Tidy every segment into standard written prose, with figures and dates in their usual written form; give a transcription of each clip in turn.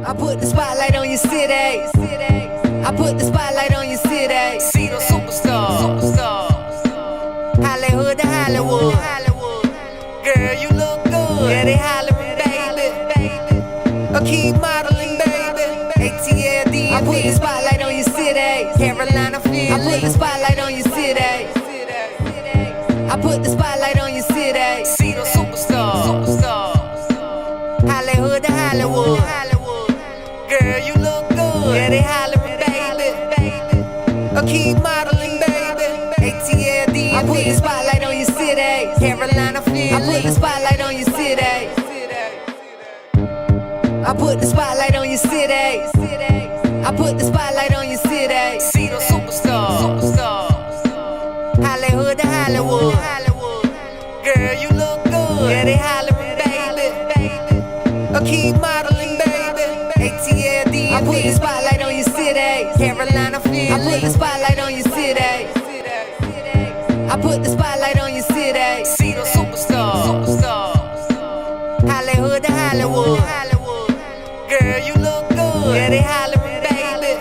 I put the spotlight on your city. I put the spotlight on your city. See those superstars. Hollywood to Hollywood. Girl, you look good. Yeah, they hollering, baby. I keep modeling, baby. ATLD. I put the spotlight on your city. Carolina, Philly. I put the spotlight on your city. I put the spotlight on your city. See those superstars. Hollywood to Hollywood. Girl, you look good. Yeah, they hollering, baby. I keep modeling, baby. ATLD. I put the spotlight on your city. Carolina, Philly. I put the spotlight on your city. I put the spotlight on your city. I put the spotlight on your city. See those superstars. Hollywood to Hollywood. Girl, you look good. Yeah, they hollering, baby. I keep modeling, baby. ATLD. I put the spotlight on your city. Carolina, Philly. I put the spotlight on your city. I put the spotlight on your city. See those superstars. Hollywood to Hollywood. Girl, you look good. Yeah, they hollering, baby.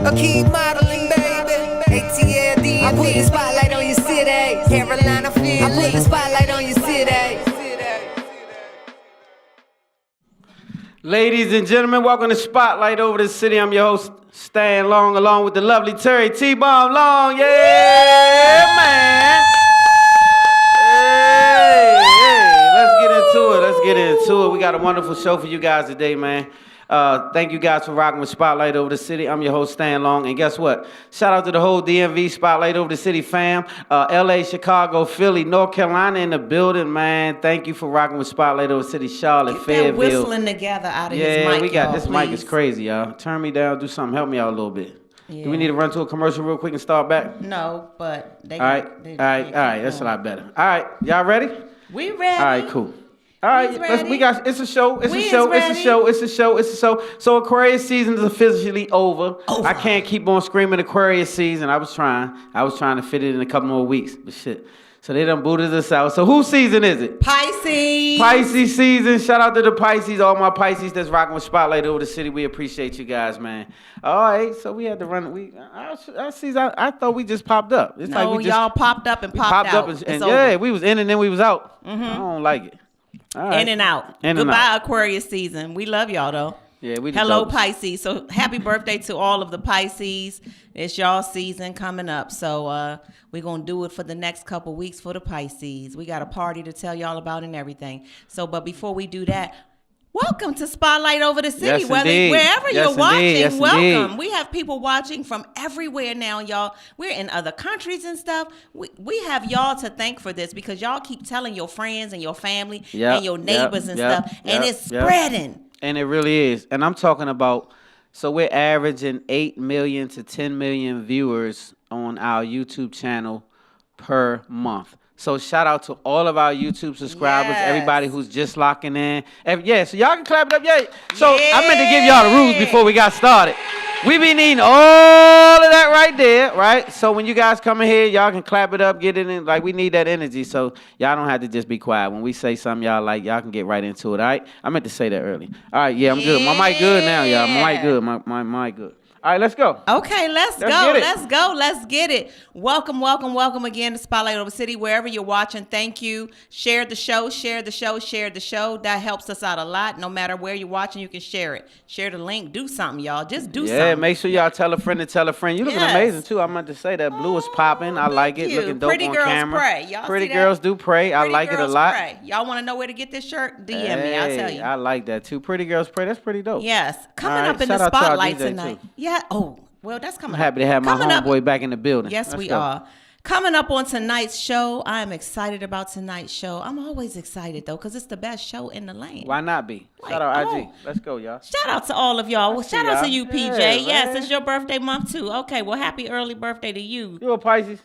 I keep modeling, baby. ATLD. I put the spotlight on your city. Carolina, Philly. I put the spotlight on your city. Ladies and gentlemen, welcome to Spotlight Over the City. I'm your host, Stan Long, along with the lovely Terry T-Bomb Long. Yeah, man. Hey, let's get into it. We got a wonderful show for you guys today, man. Thank you guys for rocking with Spotlight Over the City. I'm your host, Stan Long. And guess what? Shout out to the whole DMV Spotlight Over the City fam. LA, Chicago, Philly, North Carolina in the building, man. Thank you for rocking with Spotlight Over the City, Charlotte, Get Fayetteville. that whistling together out of his mic, Yeah, we got this please. mic is crazy, y'all. Turn me down, do something, help me out a little bit. Yeah. Do we need to run to a commercial real quick and start back? No, but they All right, that's a lot better. All right, y'all ready? We ready. All right, cool. All right, it's a show. So Aquarius season is officially over. I can't keep on screaming Aquarius season. I was trying to fit it in a couple more weeks, but shit. So they done booted us out. So whose season is it? Pisces season. Shout out to the Pisces, all my Pisces that's rocking with Spotlight Over the City. We appreciate you guys, man. All right, so we had to run. I thought we just popped up. It's no, like y'all popped up and popped out. And yeah, we was in and then we was out. Mm-hmm. I don't like it. All right. In and out. Goodbye, Aquarius season. We love y'all though. Yeah, we Hello, Pisces. So happy birthday to all of the Pisces. It's y'all season coming up. So we're going to do it for the next couple weeks for the Pisces. We got a party to tell y'all about and everything. So, but before we do that, welcome to Spotlight Over the City. Yes, Wherever you're watching, welcome. Indeed. We have people watching from everywhere now, y'all. We're in other countries and stuff. We have y'all to thank for this because y'all keep telling your friends and your family and your neighbors and stuff. And it's spreading. And it really is. And I'm talking about, so we're averaging 8 million to 10 million viewers on our YouTube channel per month. So shout out to all of our YouTube subscribers, everybody who's just locking in. So y'all can clap it up. Yeah. So I meant to give y'all the rules before we got started. We be needing all of that right there, right? So when you guys come in here, y'all can clap it up, get it in. Like, we need that energy. So y'all don't have to just be quiet. When we say something y'all like, y'all can get right into it, all right? I meant to say that early. All right, I'm good. My mic good now, y'all. My mic good. My mic good. All right, let's go. Okay, let's get it. Welcome again to Spotlight Over the City. Wherever you're watching, thank you. Share the show. That helps us out a lot. No matter where you're watching, you can share it. Share the link. Do something, y'all. Just do something. Yeah, make sure y'all tell a friend to tell a friend. You looking amazing, too. I meant to say that. Blue is popping. I like it. Looking dope on camera. Pray. Y'all Pretty girls do pray. I like it a lot. Pray. Y'all want to know where to get this shirt? DM me. I'll tell you. I like that, too. Pretty girls pray. That's pretty dope. Yes. Coming up in the spotlight tonight. Yeah. Oh, well, that's coming I'm happy to have my homeboy back in the building. Yes, we are. Coming up on tonight's show, I am excited about tonight's show. I'm always excited, though, because it's the best show in the land. Why not be? Shout out IG. Let's go, y'all. Shout out to all of y'all. Well, shout out to you, PJ. Yes, it's your birthday month, too. Okay, well, happy early birthday to you. You a Pisces?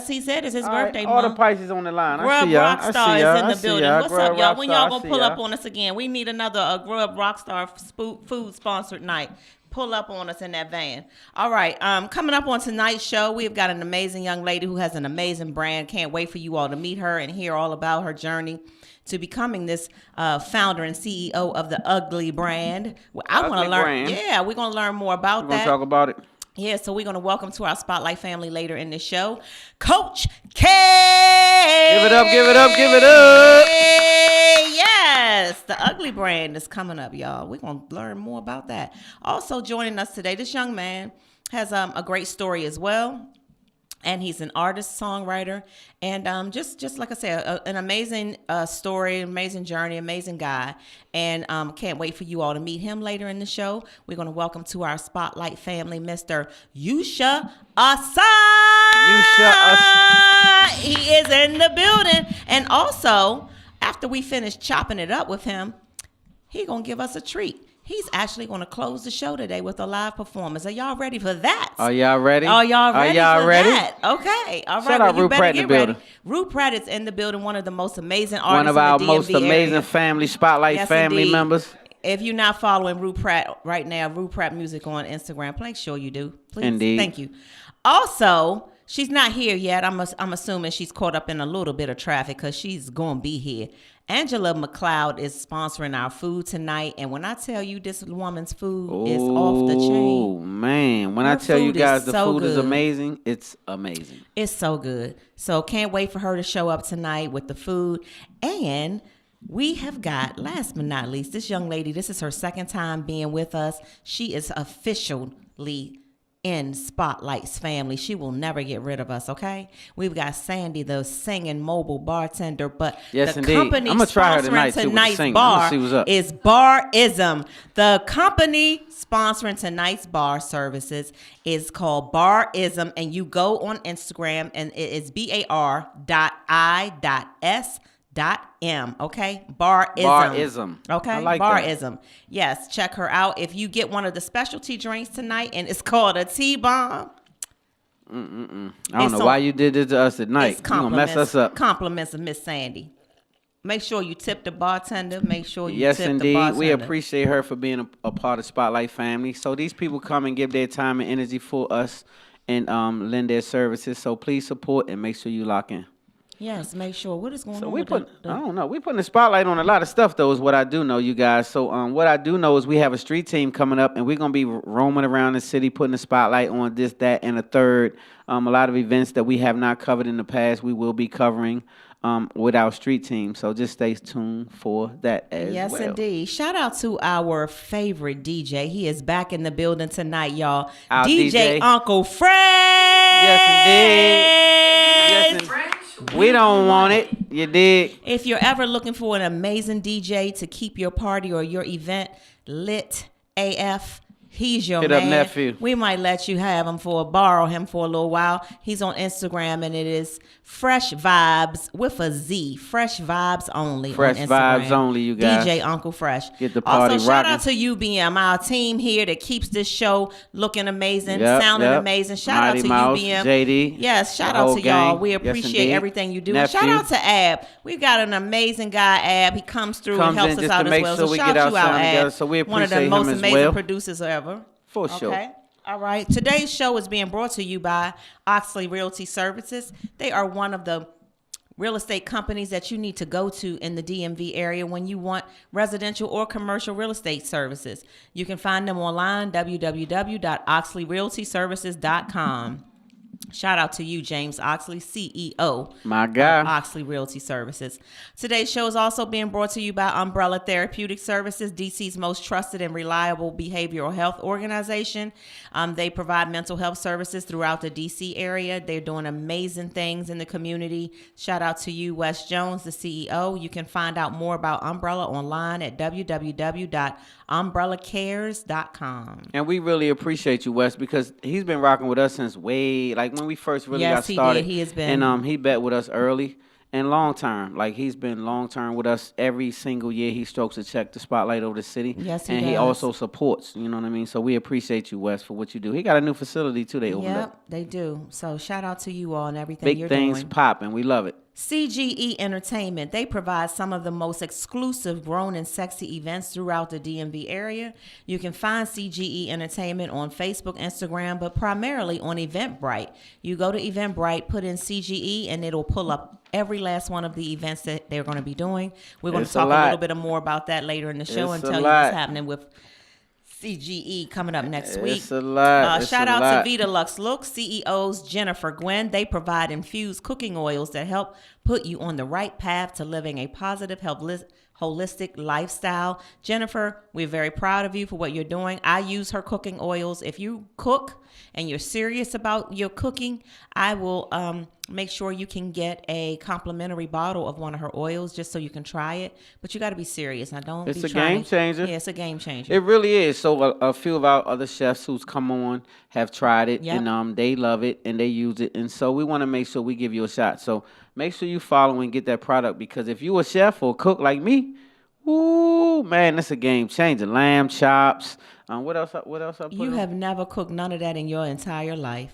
He said it's his birthday all month. All the Pisces on the line. Grub Rockstar is in the building. What's up, y'all? When y'all gonna pull up on us again? We need another Grub Rockstar food sponsored night. Pull up on us in that van. All right. Coming up on tonight's show, we've got an amazing young lady who has an amazing brand. Can't wait for you all to meet her and hear all about her journey. to becoming this founder and CEO of the Ugly brand. Well, I want to learn. Brand. Yeah, we're going to learn more about We're that. going to talk about it. Yeah, so we're going to welcome to our Spotlight family later in the show, Coach K. Give it up, give it up, give it up. Yes, the Ugly brand is coming up, y'all. We're going to learn more about that. Also joining us today, this young man has a great story as well. And he's an artist, songwriter, and just like I said, an amazing story, amazing journey, amazing guy. And can't wait for you all to meet him later in the show. We're going to welcome to our Spotlight family, Mr. Yusha Assad. He is in the building. And also, after we finish chopping it up with him, he's going to give us a treat. He's actually going to close the show today with a live performance. Are y'all ready for that? Are y'all ready? Are y'all ready for ready? that? Okay. All right. Shout out Rue Pratt in the building. Rue Pratt is in the building, one of the most amazing artists One of our in the DMV most amazing area. family, Spotlight family indeed. members. If you're not following Rue Pratt right now, Rue Pratt Music on Instagram, make sure you do. Please. Indeed. Thank you. Also, she's not here yet. I'm assuming she's caught up in a little bit of traffic because she's going to be here. Angela McLeod is sponsoring our food tonight. And when I tell you this woman's food is off the chain. Oh, man. When I tell you guys the food is amazing, it's amazing. It's so good. So can't wait for her to show up tonight with the food. And we have got, last but not least, this young lady, this is her second time being with us. She is officially in Spotlight's family. She will never get rid of us, okay? We've got Sandy, the singing mobile bartender, but yes, the indeed. company I'm gonna try her sponsoring tonight, too, with the tonight's singing. bar See what's up. is Barism. The company sponsoring tonight's bar services is called Barism, and you go on Instagram, and it is BAR.I.S.M, okay? Barism. Okay? I like Barism. Yes, check her out. If you get one of the specialty drinks tonight, and it's called a T-Bomb. I don't know why you did this to us at night. It's You're going to mess us up. Compliments of Miss Sandy. Make sure you tip the bartender. Make sure you Yes, tip indeed. the bartender. We appreciate her for being a part of Spotlight family. So these people come and give their time and energy for us and lend their services. So please support and make sure you lock in. Yes, make sure. What is going So on we with put, the I don't know, we putting the spotlight on a lot of stuff, though, is what I do know, you guys. So what I do know is we have a street team coming up, and we're going to be roaming around the city, putting the spotlight on this, that, and a third. A lot of events that we have not covered in the past, we will be covering with our street team. So just stay tuned for that as well. Yes, indeed. Shout out to our favorite DJ. He is back in the building tonight, y'all. Our DJ DJ. Uncle Fred. Yes, indeed. Yes, indeed. We don't want it. You dig? If you're ever looking for an amazing DJ to keep your party or your event lit AF, he's your Hit man. up nephew. We might let you have him borrow him for a little while. He's on Instagram, and it is Fresh Vibes with a Z. Fresh Vibes only. Fresh on Instagram. Vibes only, you guys. DJ Uncle Fresh. Get the party also, shout rocking. out to UBM, our team here that keeps this show looking amazing, Yep, sounding yep. amazing. Shout Mighty out to Mouse, UBM. JD, Yes, shout the out whole to y'all. gang. We Yes, appreciate indeed. everything you do. Nephew. And shout out to Ab. We've got an amazing guy, Ab. He comes through Comes and helps in us just out to as make well. sure So we shout get our you out, sound Ab. together. So we One of the appreciate most him as amazing well. producers ever. For sure. Okay. All right. Today's show is being brought to you by Oxley Realty Services. They are one of the real estate companies that you need to go to in the DMV area when you want residential or commercial real estate services. You can find them online, www.oxleyrealtyservices.com. Shout out to you, James Oxley, CEO. My guy. Of Oxley Realty Services. Today's show is also being brought to you by Umbrella Therapeutic Services, DC's most trusted and reliable behavioral health organization. They provide mental health services throughout the DC area. They're doing amazing things in the community. Shout out to you, Wes Jones, the CEO. You can find out more about Umbrella online at www.umbrellacares.com. And we really appreciate you, Wes, because he's been rocking with us since way, like when we first really Yes, got he started. did. He has been. And he bet with us early and long term. Like he's been long term with us every single year. He strokes a check to spotlight over the city. Yes, he and does. he also supports. You know what I mean? So we appreciate you, Wes, for what you do. He got a new facility too. They opened Yep, up. they do. So shout out to you all and everything Big you're things doing. popping. We love it. CGE Entertainment, they provide some of the most exclusive grown and sexy events throughout the DMV area. You can find CGE Entertainment on Facebook, Instagram, but primarily on Eventbrite. You go to Eventbrite, put in CGE, and it'll pull up every last one of the events that they're going to be doing. We're going to talk a little bit more about that later in the show and tell you what's happening with CGE coming up next week. It's a lot. Shout out to Deluxe Look CEOs Jennifer Gwen. They provide infused cooking oils that help put you on the right path to living a positive, holistic lifestyle. Jennifer, we're very proud of you for what you're doing. I use her cooking oils. If you cook and you're serious about your cooking, I will make sure you can get a complimentary bottle of one of her oils just so you can try it. But you got to be serious. Now, don't It's be a trying game changer. Yeah, it's a game changer. It really is. So a few of our other chefs who's come on have tried it, Yep. and they love it and they use it. And so we want to make sure we give you a shot. So make sure you follow and get that product, because if you a chef or a cook like me, ooh, man, that's a game changer. Lamb chops. What else? What else? I put You on? have never cooked none of that in your entire life.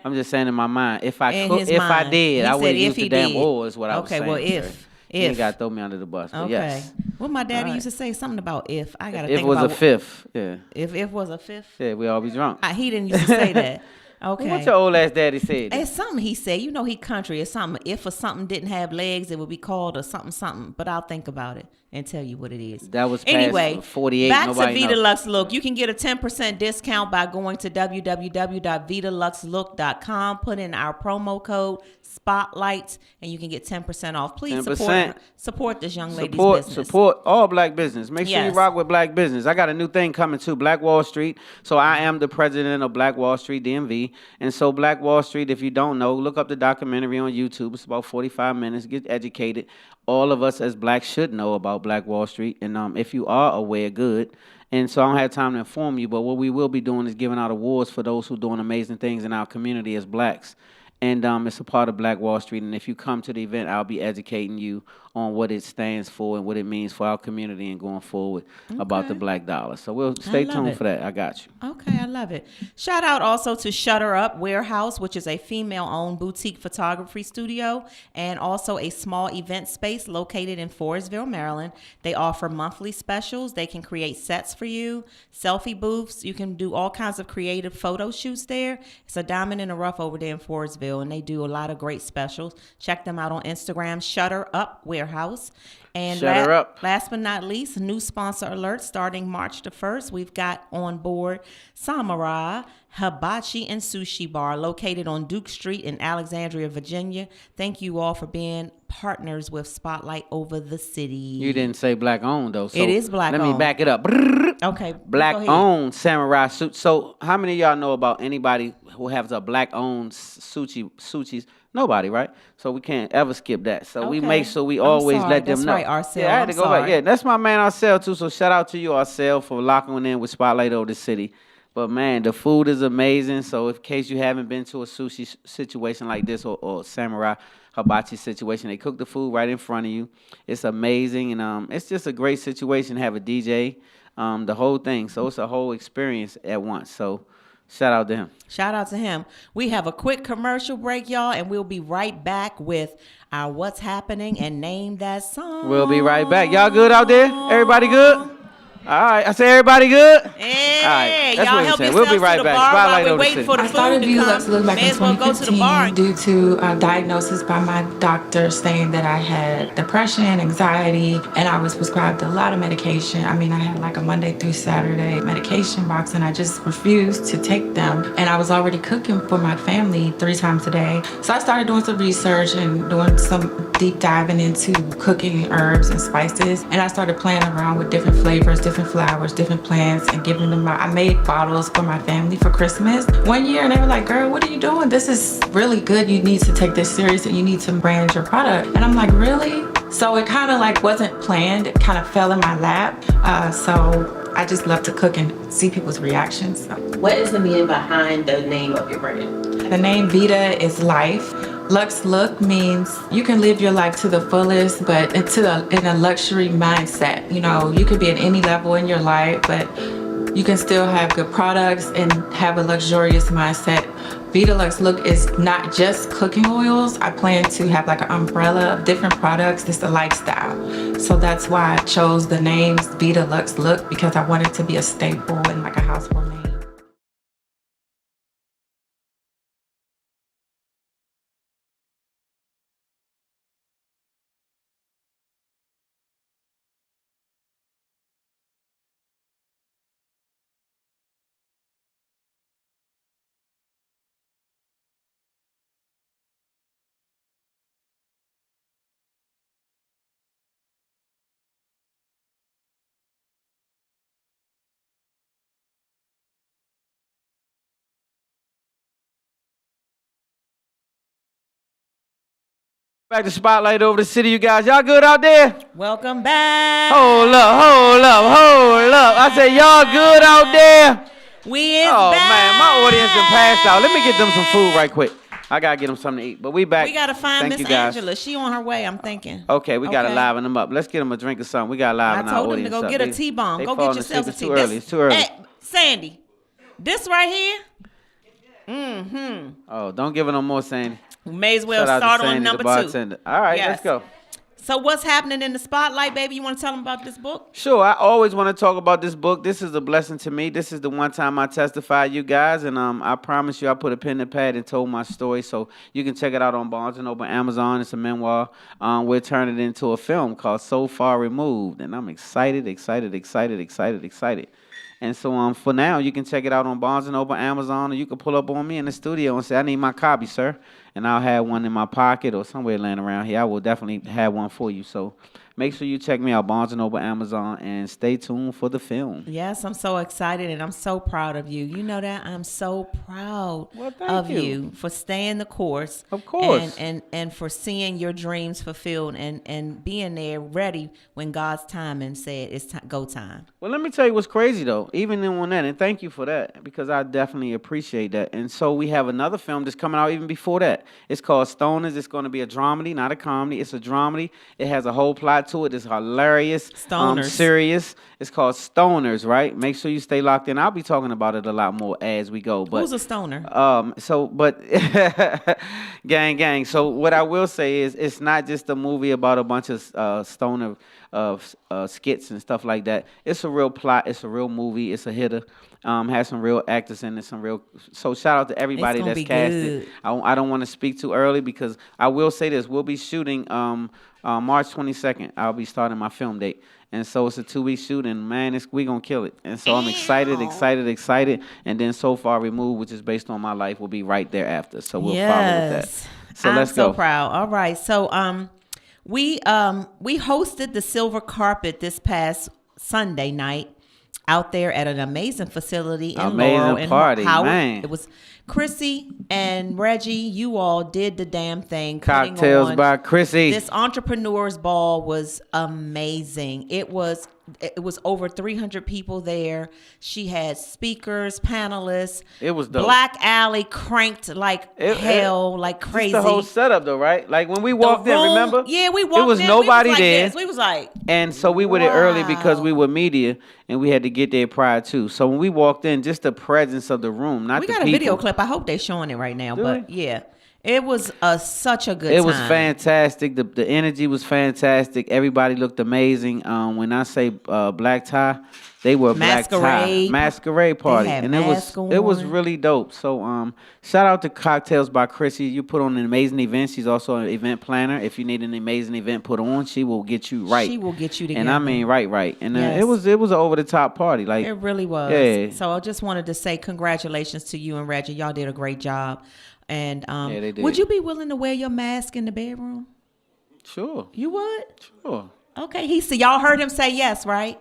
I'm just saying in my mind. If I In cook, his if I mind. did, He I said would if use he the damn did. oil. Is what I was saying. Okay, well, sir. You ain't got to throw me under the bus. But Okay. yes. Well, my daddy All used to say something about if. I got to If think it was about a fifth, yeah. If was a fifth. Yeah, we all be drunk. He didn't used to say that. Okay. What your old ass daddy said? It's something he said. You know he country. It's something. If or something didn't have legs, it would be called or something something. But I'll think about it and tell you what it is. That was past anyway. 48. Back to Nobody knows. Deluxe Look. You can get a 10% discount by going to www.vdeluxelook.com. Put in our promo code Spotlight, and you can get 10% off. Please 10%. support this young lady's business. Support all black business. Make sure you Yes. rock with black business. I got a new thing coming too, Black Wall Street. So I am the president of Black Wall Street DMV. And so Black Wall Street, if you don't know, look up the documentary on YouTube. It's about 45 minutes. Get educated. All of us as blacks should know about Black Wall Street. And if you are aware, good. And so I don't have time to inform you, but what we will be doing is giving out awards for those who are doing amazing things in our community as blacks. And it's a part of Black Wall Street. And if you come to the event, I'll be educating you on what it stands for and what it means for our community and going forward about the black dollar. So we'll stay tuned for that. I got you. Okay, I love it. Shout out also to Shutter Up Warehouse, which is a female-owned boutique photography studio and also a small event space located in Forestville, Maryland. They offer monthly specials. They can create sets for you, selfie booths. You can do all kinds of creative photo shoots there. It's a diamond in the rough over there in Forestville, and they do a lot of great specials. Check them out on Instagram, Shutter Up Warehouse. And last but not least, new sponsor alert starting March the 1st. We've got on board Samurai Hibachi and Sushi Bar located on Duke Street in Alexandria, Virginia. Thank you all for being partners with Spotlight over the city. You didn't say black owned though. So it is black owned. Let me back it up. Okay. Black owned Samurai suit. So how many of y'all know about anybody who has a black owned sushis? Nobody, right? So we can't ever skip that. So we make sure we always let them know. That's right, Arcel. Yeah, I had to go back. Yeah, that's my man Arcel too. So shout out to you, Arcel, for locking in with Spotlight over the city. But man, the food is amazing. So in case you haven't been to a sushi situation like this or Samurai Hibachi situation, they cook the food right in front of you. It's amazing, and it's just a great situation to have a DJ, the whole thing. So it's a whole experience at once. So shout out to him. Shout out to him. We have a quick commercial break, y'all, and we'll be right back with our What's Happening and Name That Song. We'll be right back. Y'all good out there? Everybody good? All right, I say everybody good? Hey, all right, that's y'all what help we said. yourselves We'll be right to the back. bar Spotlight while over we're the waiting for the city. food I started to Deluxe Look come. back May in as well go to the bar. 2015 due to a diagnosis by my doctor saying that I had depression, anxiety, and I was prescribed a lot of medication. I mean, I had like a Monday through Saturday medication box, and I just refused to take them. And I was already cooking for my family 3 times a day. So I started doing some research and doing some deep diving into cooking herbs and spices. And I started playing around with different flavors, different flowers, different plants, and giving them I made bottles for my family for Christmas one year, and they were like, girl, what are you doing? This is really good. You need to take this serious and you need to brand your product. And I'm like, really? So it kind of like wasn't planned. It kind of fell in my lap. So I just love to cook and see people's reactions. What is the meaning behind the name of your brand? The name Vita is life. Lux Look means you can live your life to the fullest, but in a luxury mindset. You know, you could be at any level in your life, but you can still have good products and have a luxurious mindset Deluxe look is not just cooking oils. I plan to have like an umbrella of different products. It's a lifestyle. So that's why I chose the names Deluxe look, because I wanted to be a staple and like a household name. Back to Spotlight over the city, you guys. Y'all good out there? Welcome back. Hold up. I said, y'all good out there? We is Oh, back. man, my audience done passed out. Let me get them some food right quick. I got to get them something to eat. But we back. We got to find Thank Miss you, guys. Angela. She on her way, I'm thinking. Okay, we got to Okay. liven them up. Let's get them a drink or something. We got to liven I our told them audience to go up. get a T-bomb. They Go falling get yourself a asleep. T. It's too early. It's too early. Hey, Sandy, this right here, Oh, don't give it no more, Sandy. we may as well Shout out to start on Sandy, the number 2. bartender. All right, Yes. let's go. So what's happening in the spotlight, baby? You want to tell them about this book? Sure, I always want to talk about this book. This is a blessing to me. This is the one time I testify, you guys, and I promise you I put a pen and pad and told my story, so you can check it out on Barnes & Noble, Amazon. It's a memoir. We're turning it into a film called So Far Removed, and I'm excited. And so for now, you can check it out on Barnes & Noble, Amazon, or you can pull up on me in the studio and say, I need my copy, sir. And I'll have one in my pocket or somewhere laying around here. I will definitely have one for you. So make sure you check me out, Barnes & Noble, Amazon, and stay tuned for the film. Yes, I'm so excited and I'm so proud of you. You know that? I'm so proud Well, thank of you. you for staying the course. Of course. And for seeing your dreams fulfilled and being there ready when God's timing said it's go time. Well, let me tell you what's crazy, though, even on that, and thank you for that, because I definitely appreciate that. And so we have another film that's coming out even before that. It's called Stoners. It's going to be a dramedy, not a comedy. It's a dramedy. It has a whole plot to it. It's hilarious. Stoners. Serious. It's called Stoners, right? Make sure you stay locked in. I'll be talking about it a lot more as we go. But Who's a stoner? gang. So what I will say is it's not just a movie about a bunch of stoner skits and stuff like that. It's a real plot. It's a real movie. It's a hitter. Has some real actors in it. So shout out to everybody It's gonna that's be casted. good. I don't want to speak too early because I will say this. We'll be shooting March 22nd. I'll be starting my film date. And so it's a 2-week shoot, and man, we gonna kill it. And so I'm excited. And then So Far Removed, which is based on my life, will be right thereafter. So we'll follow with that. So I'm let's so go. proud. All right. So we hosted the silver carpet this past Sunday night out there at an amazing facility in Laurel and party, Howard. man. It was Chrissy and Reggie. You all did the damn thing. putting Cocktails on- by Chrissy. This entrepreneurs ball was amazing. It was over 300 people there. She had speakers, panelists. It was dope. Black Alley cranked like hell, like crazy. Just the whole setup, though, right? Like when we walked in, remember? Yeah, we walked in. It was nobody we was like there. This. We was like, And so we were there early because wow. we were media and we had to get there prior to. So when we walked in, just the presence of the room, not we the got a people. video clip. I hope they're showing it right now. Do But they? yeah, it was such a good It time. was fantastic. The energy was fantastic. Everybody looked amazing. When I say black tie, they were black tie. Masquerade party. had And it was on. really dope. So shout out to Cocktails by Chrissy. You put on an amazing event. She's also an event planner. If you need an amazing event put on, she will get you right. She will get you together. And I mean right. And Yes. it was an over the top party. Like It really was. Yeah. So I just wanted to say congratulations to you and Reggie. Y'all did a great job. And Yeah, they did. would you be willing to wear your mask in the bedroom? Sure. You would? Sure. Okay. Y'all heard him say yes, right?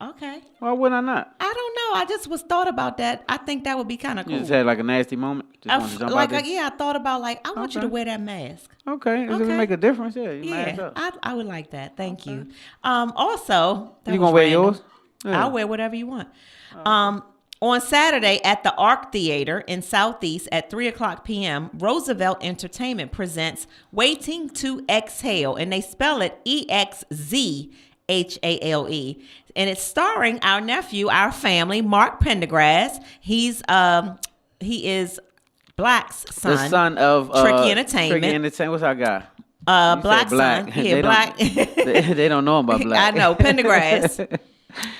Okay. Why would I not? I don't know. I just was thought about that. I think that would be kind of cool. You just had like a nasty moment. Just wanted to jump out there? Yeah, I thought about I want you to Okay. wear that mask. Okay. Does it Okay. make a difference? Yeah. You mask Yeah, up. I would like that. Thank you. Also, that You was gonna wear random. yours? Yeah. I'll wear whatever you want. On Saturday at the Arc Theater in Southeast at 3:00 p.m., Roosevelt Entertainment presents Waiting to Exhale, and they spell it EXZHALE. And it's starring our nephew, our family, Mark Pendergrass. He is Black's son. The son of Tricky Entertainment. Tricky Entertainment. What's our guy? Black son. Yeah, Black. they don't know about Black. I know. Pendergrass.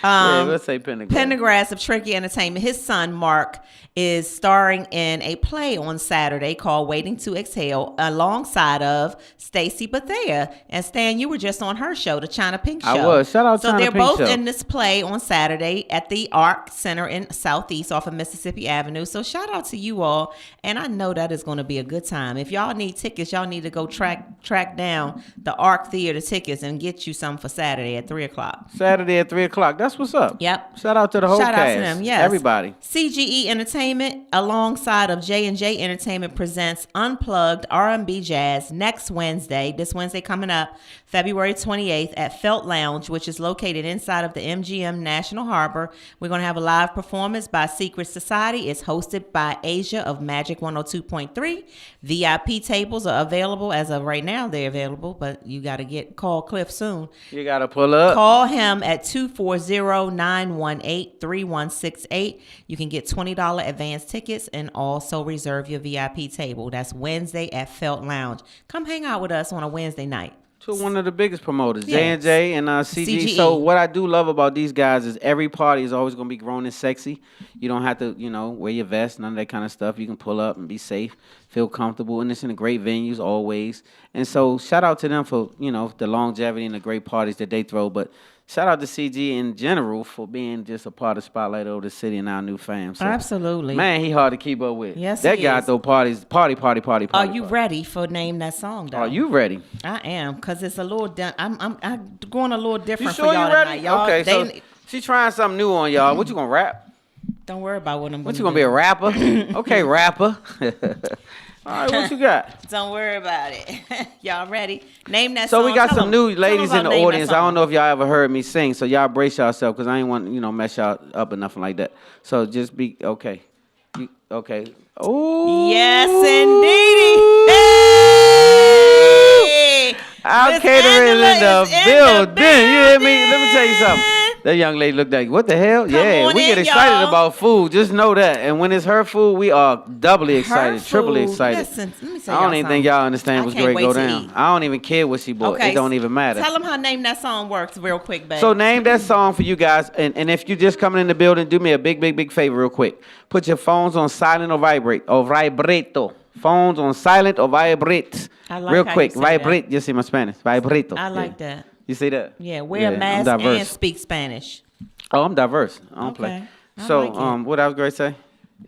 Let's say Pendergrass. Pendergrass of Tricky Entertainment. His son, Mark, is starring in a play on Saturday called Waiting to Exhale alongside of Stacey Bethea. And Stan, you were just on her show, the China Pink Show. I was. Shout out So China they're Pink both Show. in this play on Saturday at the Arc Center in Southeast off of Mississippi Avenue. So shout out to you all. And I know that is going to be a good time. If y'all need tickets, y'all need to go track down the Arc Theater tickets and get you some for Saturday at 3 o'clock. Saturday at 3 o'clock. That's what's up. Yep. Shout out to the whole Shout cast. out to them, yes. Everybody. CGE Entertainment, alongside of J&J Entertainment, presents Unplugged R&B Jazz next Wednesday. This Wednesday coming up, February 28th at Felt Lounge, which is located inside of the MGM National Harbor. We're going to have a live performance by Secret Society. It's hosted by Asia of Magic 102.3. VIP tables are available as of right now. They're available, but you got to call Cliff soon. You got to pull up. Call him at 240-918-3168. You can get $20 advance tickets and also reserve your VIP table. That's Wednesday at Felt Lounge. Come hang out with us on a Wednesday night. To one of the biggest promoters, Yes. J&J and CG. CGE. So what I do love about these guys is every party is always going to be grown and sexy. You don't have to, wear your vest, none of that kind of stuff. You can pull up and be safe, feel comfortable, and it's in the great venues always. And so shout out to them for, the longevity and the great parties that they throw. But shout out to CG in general for being just a part of Spotlight over the city and our new fam. So, Absolutely. man, he hard to keep up with. Yes, that he guy is. throw parties, party. Are you ready for Name That Song, though? Are you ready? I am, because it's a little I'm going a little You different sure for you y'all ready? tonight. Y'all, Okay, so they- she trying something new on y'all. What you gonna rap? don't worry about what I'm What going you gonna be, a rapper? Okay, rapper. All right, what you got? Don't worry about it. Y'all ready? Name that So song. we got Tell some 'em- new tell 'em ladies in about the Name That audience. I Song. don't know if y'all ever heard me sing, so y'all brace yourself because I ain't want mess y'all up or nothing like that. So just be okay. Okay. Oh. Yes, indeedy. Hey! Our Miss caterer Angela in the is in building. the You hear me? Let me tell you building. something. That young lady looked like, what the hell? Yeah, on we in, get excited y'all. about food. Just know that. And when it's her food, we are doubly excited, triply food. excited. Listen, let me tell I don't y'all even something. think y'all understand I what's can't great wait go to down. eat. I don't even care what she bought. It don't even matter. Tell them how Name That Song works real quick, babe. So name that song for you guys. And if you're just coming in the building, do me a big favor real quick. Put your phones on silent or vibrate or vibrato. Phones on silent or vibrate. I like real how quick. you say Vibrate. You see my Spanish. Vibrato. I like that. You see that? Yeah, wear a I'm mask diverse. and speak Spanish. Oh, I'm diverse. I don't Okay. play. I So, like it. what I was going to say?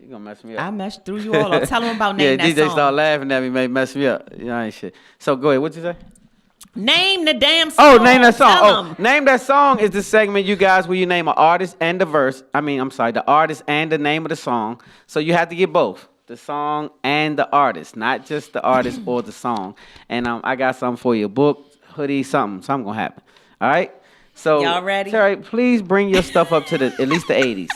You going to mess me up. I meshed through you all up. Tell them about Yeah, Name That DJ Song. start laughing at me, may mess me up. I ain't shit. So, go ahead. What'd you say? Name the damn song. Oh, name that song. Tell 'em. Name that song is the segment, you guys, where you name an artist and the verse. The artist and the name of the song. So you have to get both. The song and the artist, not just the artist or the song. And I got something for you. Book, hoodie, something. Something gonna happen. All right? So, Y'all ready? Terry, please bring your stuff up to at least the 80s.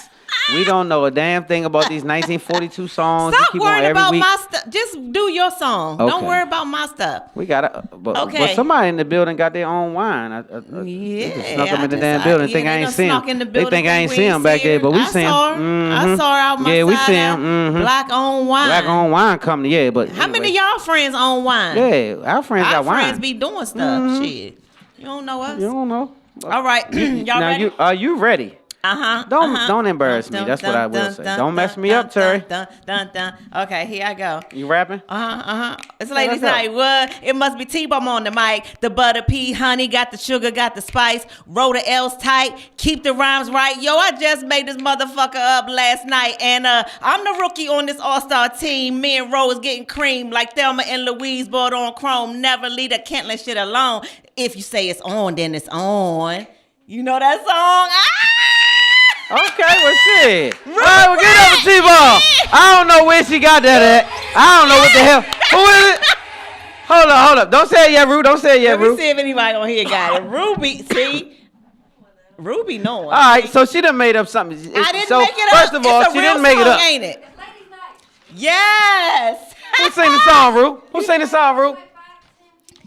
We don't know a damn thing about these 1942 songs. You Stop keep on worrying every about week. my stuff. Just do your song. Don't Okay. worry about my stuff. We got to, but Okay. somebody in the building got their own wine. They just snuck them in the damn building. Think I ain't see him. They think I ain't see him back there, but we see him. I saw her out my Yeah, we side see of him. Black owned wine. Black owned wine company, yeah. But How many anyway. of y'all friends own wine? Yeah, our friends Our got wine. friends be doing stuff. Shit. You don't know us? You don't know. All right. Y'all Now ready? are you ready? Uh-huh. Don't embarrass me. That's what I will say. Don't mess me up, Terry. Okay, here I go. You rapping? It's ladies' what's up? night. What? It must be T-Bomb on the mic. The butter pea, honey, got the sugar, got the spice. Roll the L's tight. Keep the rhymes right. Yo, I just made this motherfucker up last night. And I'm the rookie on this all-star team. Me and Rose getting cream like Thelma and Louise bought on chrome. Never leave the Kentland shit alone. If you say it's on, then it's on. You know that song? Okay, well, shit. All right, well, get up, T-Ball. I don't know where she got that at. I don't know what the hell. Who is it? Hold up. Don't say it yet, Rue. Don't say it yet, Let me Rue. see if anybody on here got it. Ruby, see? Ruby knowing. All right, so she done made up something. I didn't so make it up. First of all, It's a she real didn't make it song, up. Ain't it? Yes. Who sang the song, Rue? Who sang the song, Rue?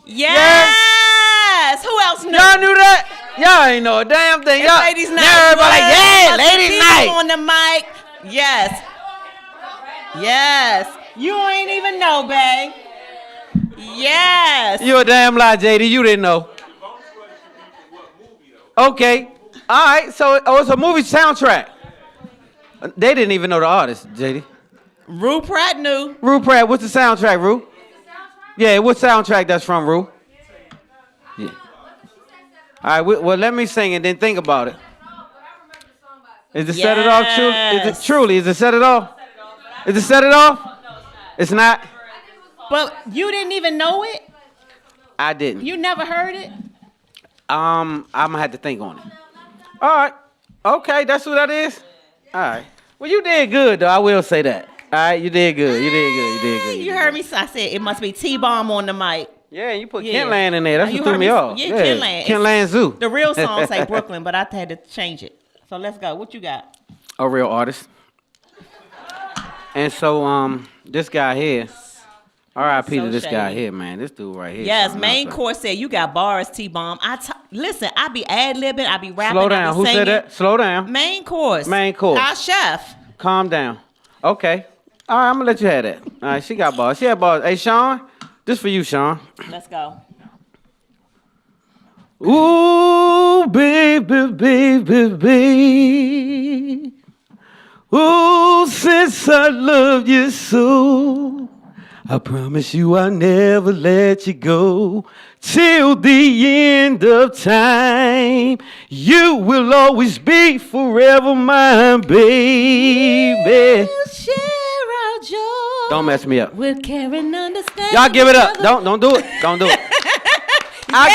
Yes. Who else knew? Y'all knew that? Y'all ain't know a damn thing. It's Y'all, ladies' night. now everybody like, yeah, What? ladies' T-Bomb night. on the mic. Yes. Yes. You ain't even know, babe. Yes. You a damn lie, JD. You didn't know. Okay. All right. So it's a movie soundtrack. They didn't even know the artist, JD. Rue Pratt knew. Rue Pratt. What's the soundtrack, Rue? Yeah. What soundtrack that's from, Rue? Yeah. All right. Well, let me sing and then think about it. Is it Set It Off? Is it truly? Is it Set It Off? Is it Set It Off? It's not. But you didn't even know it? I didn't. You never heard it? I'm gonna have to think on it. All right. Okay, that's who that is? All right. Well, you did good, though. I will say that. All right, you did good. You did good. You did good. You heard me. I said it must be T-Bomb on the mic. Yeah, you put Ken Land in there. That's what threw me off. Yeah, Ken Land. Ken Land Zoo. The real song say Brooklyn, but I had to change it. So let's go. What you got? A real artist. And so, this guy here, R.I.P. to this guy here, man. This dude right here. Yes, main course said you got bars, T-Bomb. Listen, I be ad-libbing, I be rapping, slow down. I be Who singing. said that? Slow down. Main course. Main course. Our chef. Calm down. Okay. All right, I'm going to let you have that. All right, she got bars. She had bars. Hey, Sean, this for you, Sean. Let's go. Ooh, baby, baby, baby. Ooh, since I love you so, I promise you I'll never let you go. Till the end of time, you will always be forever mine, baby. We'll share our joy. Don't mess me up. With care and understanding. Y'all give it up. Don't do it. Don't do it. I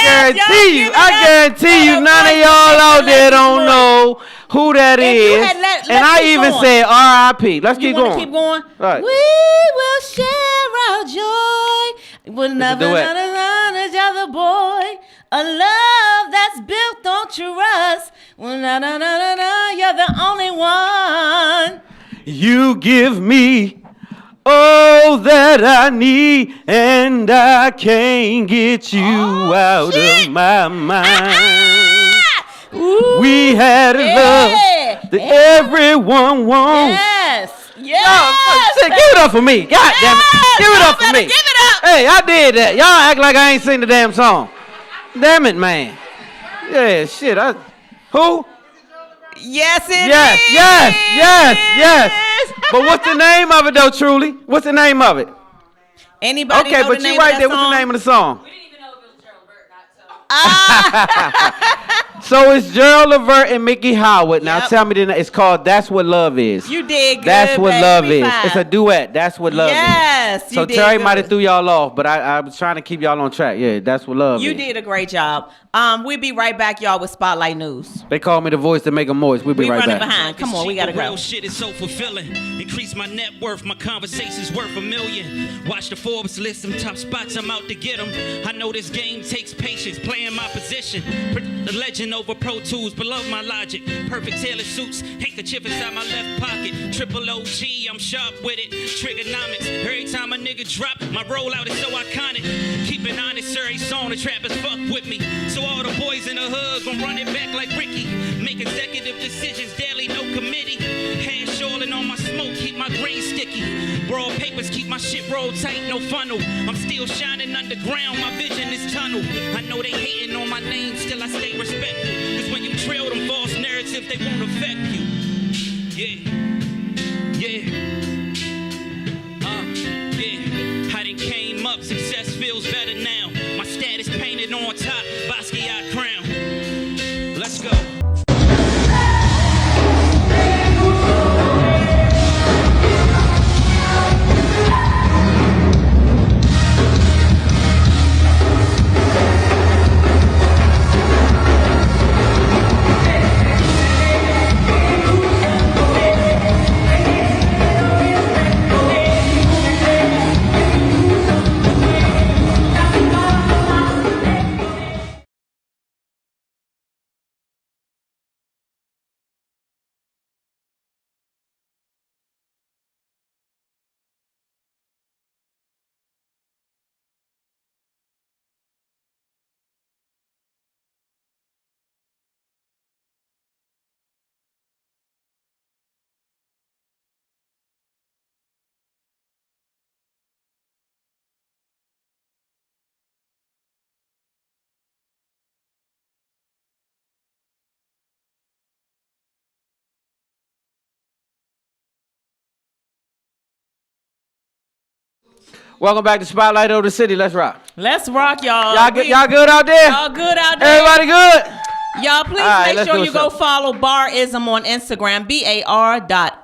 guarantee you, none of y'all out there don't know who that is. And I even said R.I.P. Let's keep going. Keep going. Right. We will share our joy. We'll never run each other, boy. A love that's built on trust. Well, you're the only one. You give me all that I need, and I can't get you out of my mind. We had a love that everyone wants. Yes. Give it up for me. God damn it. Give it up for me. Give it up. Hey, I did that. Y'all act like I ain't sing the damn song. Damn it, man. Yeah, shit. Who? Yes, it is. Yes. But what's the name of it, though, truly? What's the name of it? Anybody know but the name you right of there. that What's the name of the song? We didn't even know if it was Gerald Burt, not so. So it's Gerald Levert and Mickey Howard. Now Yep. tell me, it's called That's What Love Is. You did good, That's What baby. Love Is. 5. It's a duet. That's What Love Is. Yes, you So did Terry good. might have threw y'all off, but I was trying to keep y'all on track. Yeah, That's What Love Is. You did a great job. We'll be right back, y'all, with Spotlight News. They call me the voice to make them moist. We'll be We right running back. behind. Come on, we gotta go. Real shit is so fulfilling. Increase my net worth, my conversations worth $1 million. Watch the Forbes list, some top spots, I'm out to get them. I know this game takes patience, playing my position. The legend over Pro Tools, below my logic. Perfect tailored suits, handkerchief inside my left pocket. Triple OG, I'm sharp with it. Trigonomics, every time a nigga drop, my rollout is so iconic. Keep it honest, sir, he's on the trappers fuck with me. So all the boys in the hood gon' run it back like Ricky. Make executive decisions daily, no committee. Hand shawling on my smoke, keep my green sticky. Broad papers, keep my shit rolled tight, no funnel. I'm still shining underground, my vision is tunnel. I know they hating on my name, still I stay respectful. Cause when you trail them false narratives, they won't affect you. Yeah. I done came up, success feels better now. My status painted on top, Basquiat crown. Let's go. Welcome back to Spotlight Over the City. Let's rock. Let's rock, y'all. Y'all good out there? Y'all good out there? Everybody good? Y'all, please right, make sure you go something. follow Barism on Instagram.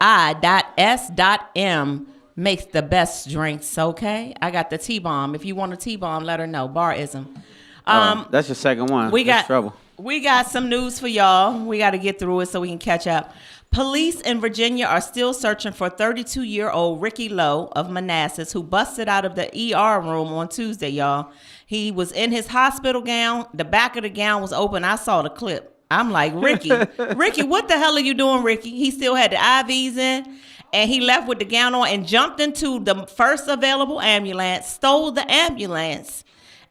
BAR.I.S.M. Makes the best drinks, okay? I got the T-bomb. If you want a T-bomb, let her know. Barism. That's your second one. We That's got trouble. We got some news for y'all. We got to get through it so we can catch up. Police in Virginia are still searching for 32-year-old Ricky Lowe of Manassas, who busted out of the ER room on Tuesday, y'all. He was in his hospital gown. The back of the gown was open. I saw the clip. I'm like, Ricky, what the hell are you doing, Ricky? He still had the IVs in, and he left with the gown on and jumped into the first available ambulance, stole the ambulance,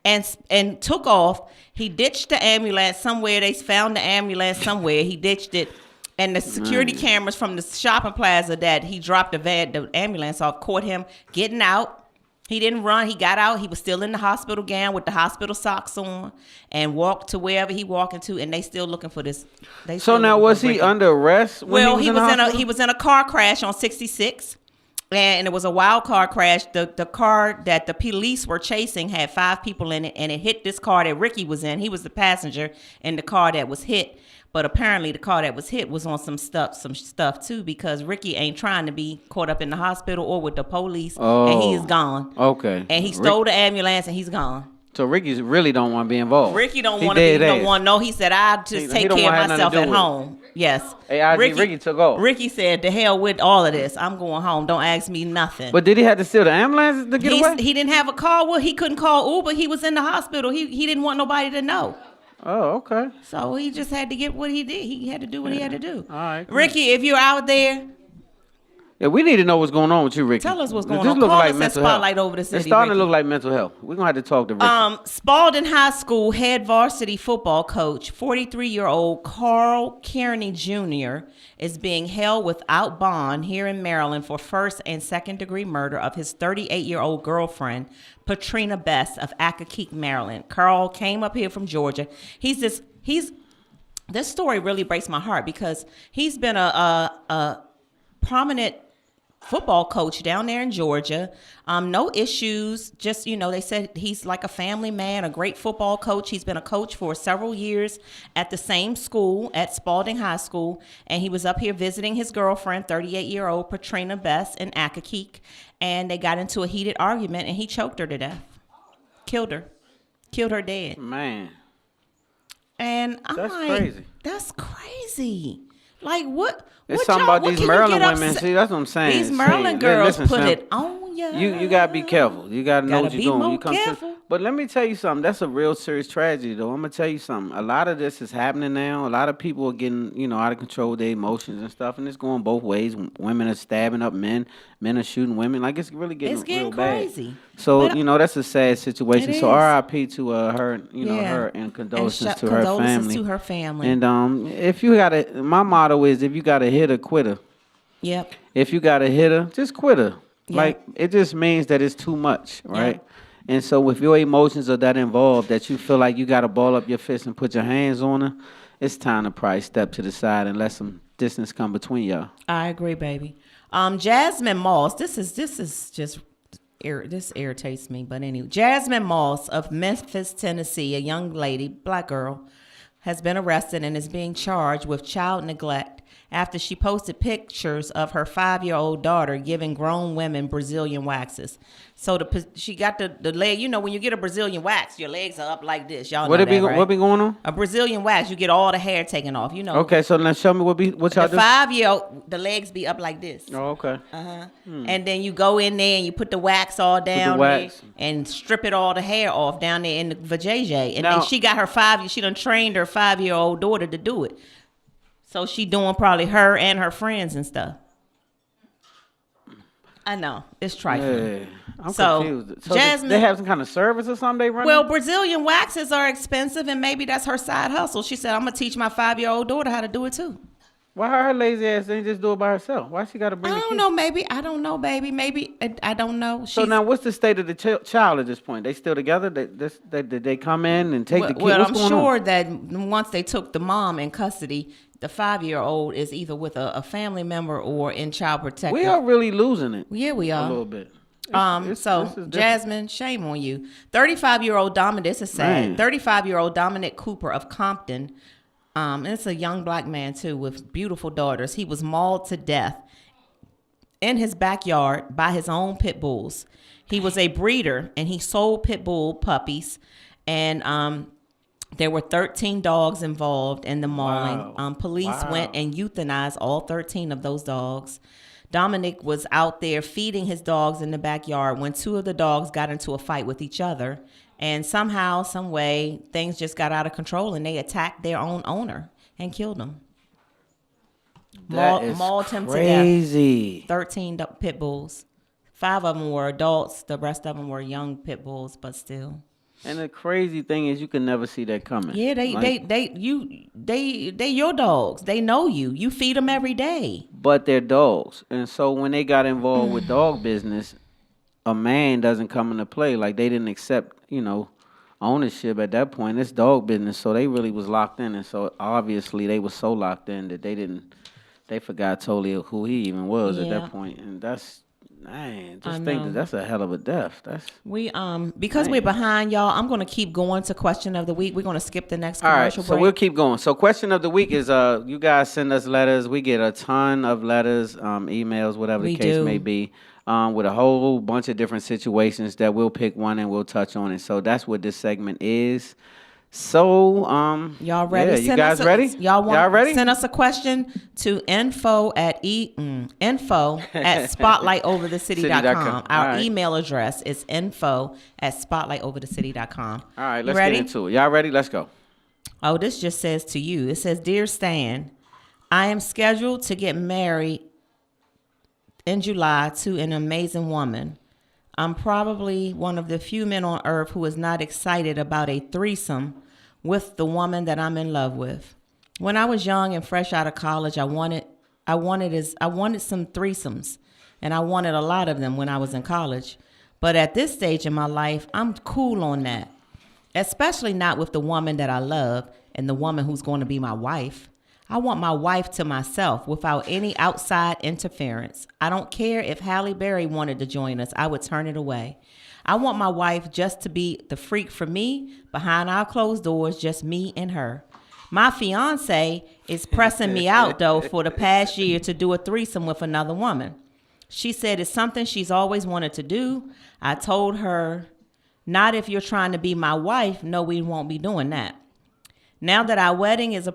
and took off. He ditched the ambulance somewhere. They found the ambulance somewhere. He ditched it. And the security cameras from the shopping plaza that he dropped the ambulance off caught him getting out. He didn't run. He got out. He was still in the hospital gown with the hospital socks on and walked to wherever he walked into, and they still looking for this. So now, was he under arrest? Well, he was in a car crash on 66. And it was a wild car crash. The car that the police were chasing had 5 people in it, and it hit this car that Ricky was in. He was the passenger in the car that was hit. But apparently the car that was hit was on some stuff too, because Ricky ain't trying to be caught up in the hospital or with the police, and he is gone. Okay. And he stole the ambulance, and he's gone. So Ricky really don't want to be involved. Ricky don't want to be no one. No, he said, I'll just take care of myself at home. Yes. Hey, Ricky took off. Ricky said, the hell with all of this. I'm going home. Don't ask me nothing. But did he have to steal the ambulance to get away? He didn't have a car. Well, he couldn't call Uber. He was in the hospital. He didn't want nobody to know. Oh, okay. So he just had to get what he did. He had to do what he had to do. All right. Cool. Ricky, if you're out there, yeah, we need to know what's going on with you, Ricky. tell us what's going This on. look Call like us at mental Spotlight health. Over the City. It's starting Ricky. to look like mental health. We're gonna have to talk to Ricky. Spalding High School head varsity football coach, 43-year-old Carl Kearney Jr., is being held without bond here in Maryland for first and second degree murder of his 38-year-old girlfriend, Patrina Best of Accokeek, Maryland. Carl came up here from Georgia. This story really breaks my heart because he's been a prominent football coach down there in Georgia. No issues. Just, they said he's like a family man, a great football coach. He's been a coach for several years at the same school, at Spalding High School. And he was up here visiting his girlfriend, 38-year-old Patrina Best in Accokeek. And they got into a heated argument and he choked her to death. Killed her dead. Man. And I'm That's like, crazy. That's crazy. Like, what? It's something about what these can you Maryland get women. upset- See, that's what I'm saying. These Maryland girls Listen, put Sam, it on you. You gotta be careful. You gotta know Gotta what you're be doing. more You come careful. But let me tell you something. That's a real serious tragedy, though. I'm gonna tell you something. A lot of this is happening now. A lot of people are getting, out of control with their emotions and stuff, and it's going both ways. Women are stabbing up men. Men are shooting women. Like it's really getting real crazy. bad. So But, that's a sad situation. it So is. R.I.P. to her. Her and condolences to her family. to her family. And if you gotta, my motto is if you gotta hit her, quit her. Yep. If you gotta hit her, just quit her. Yeah. Like it just means that it's too much, right? And so if your emotions are that involved that you feel like you gotta ball up your fist and put your hands on her, it's time to probably step to the side and let some distance come between y'all. I agree, baby. Jasmine Moss. This irritates me, but anyway, Jasmine Moss of Memphis, Tennessee, a young lady, black girl, has been arrested and is being charged with child neglect after she posted pictures of her 5-year-old daughter giving grown women Brazilian waxes. So she got the leg. When you get a Brazilian wax, your legs are up like this. Y'all know that, right? What be going on? A Brazilian wax, you get all the hair taken off. Okay, so now show me what y'all do. The 5-year-old, the legs be up like this. Oh, okay. And then you go in there and you put the wax all down there and strip it all the hair off down there in the vajayjay. And then she got she done trained her 5-year-old daughter to do it. So she doing probably her and her friends and stuff. I know. It's trifling. Yeah, I'm So, confused. So Jasmine, they have some kind of service or something they run? well, Brazilian waxes are expensive and maybe that's her side hustle. She said, I'm going to teach my 5-year-old daughter how to do it too. Why her lazy ass didn't just do it by herself? Why she got to bring I the don't kid? know, maybe. I don't know, baby. Maybe. I don't know. So now what's the state of the child at this point? They still together? Did they come in and take the kid? Well, What's I'm going sure on? that once they took the mom in custody, the 5-year-old is either with a family member or in child protection. We are really losing it. Yeah, we A are. little bit. This is Jasmine, shame on you. 35-year-old Dominic, this is sad. 35-year-old Dominic Cooper of Compton, and it's a young black man too with beautiful daughters. He was mauled to death in his backyard by his own pit bulls. He was a breeder and he sold pit bull puppies, and there were 13 dogs involved in the mauling. Wow. Police went and euthanized all 13 of those dogs. Dominic was out there feeding his dogs in the backyard when two of the dogs got into a fight with each other. And somehow, some way, things just got out of control and they attacked their own owner and killed him. Mauled him to death. 13 pit bulls. 5 of them were adults. The rest of them were young pit bulls, but still. And the crazy thing is, you can never see that coming. Yeah, they your dogs. They know you. You feed them every day. But they're dogs, and so when they got involved with dog business, a man doesn't come into play. Like, they didn't accept, ownership at that point. It's dog business, so they really was locked in, and so obviously they were so locked in that they forgot totally who he even was at that point, and that's. Man, just think that's a hell of a death. Because we're behind, y'all, I'm going to keep going to question of the week. We're going to skip the next commercial break. So we'll keep going. So question of the week is, you guys send us letters. We get a ton of letters, emails, whatever the case may be, with a whole bunch of different situations that we'll pick one and we'll touch on it. So that's what this segment is. So, y'all ready? Yeah, you guys ready? Y'all ready? Send us a question to info at spotlightoverthecity.com. Our email address is info@spotlightoverthecity.com. All right, let's get into it. Y'all ready? Let's go. Oh, this just says to you. It says, Dear Stan, I am scheduled to get married in July to an amazing woman. I'm probably one of the few men on earth who is not excited about a threesome with the woman that I'm in love with. When I was young and fresh out of college, I wanted some threesomes, and I wanted a lot of them when I was in college. But at this stage in my life, I'm cool on that, especially not with the woman that I love and the woman who's going to be my wife. I want my wife to myself without any outside interference. I don't care if Halle Berry wanted to join us. I would turn it away. I want my wife just to be the freak for me, behind our closed doors, just me and her. My fiance is pressing me out, though, for the past year to do a threesome with another woman. She said it's something she's always wanted to do. I told her, not if you're trying to be my wife. No, we won't be doing that. Now that our wedding is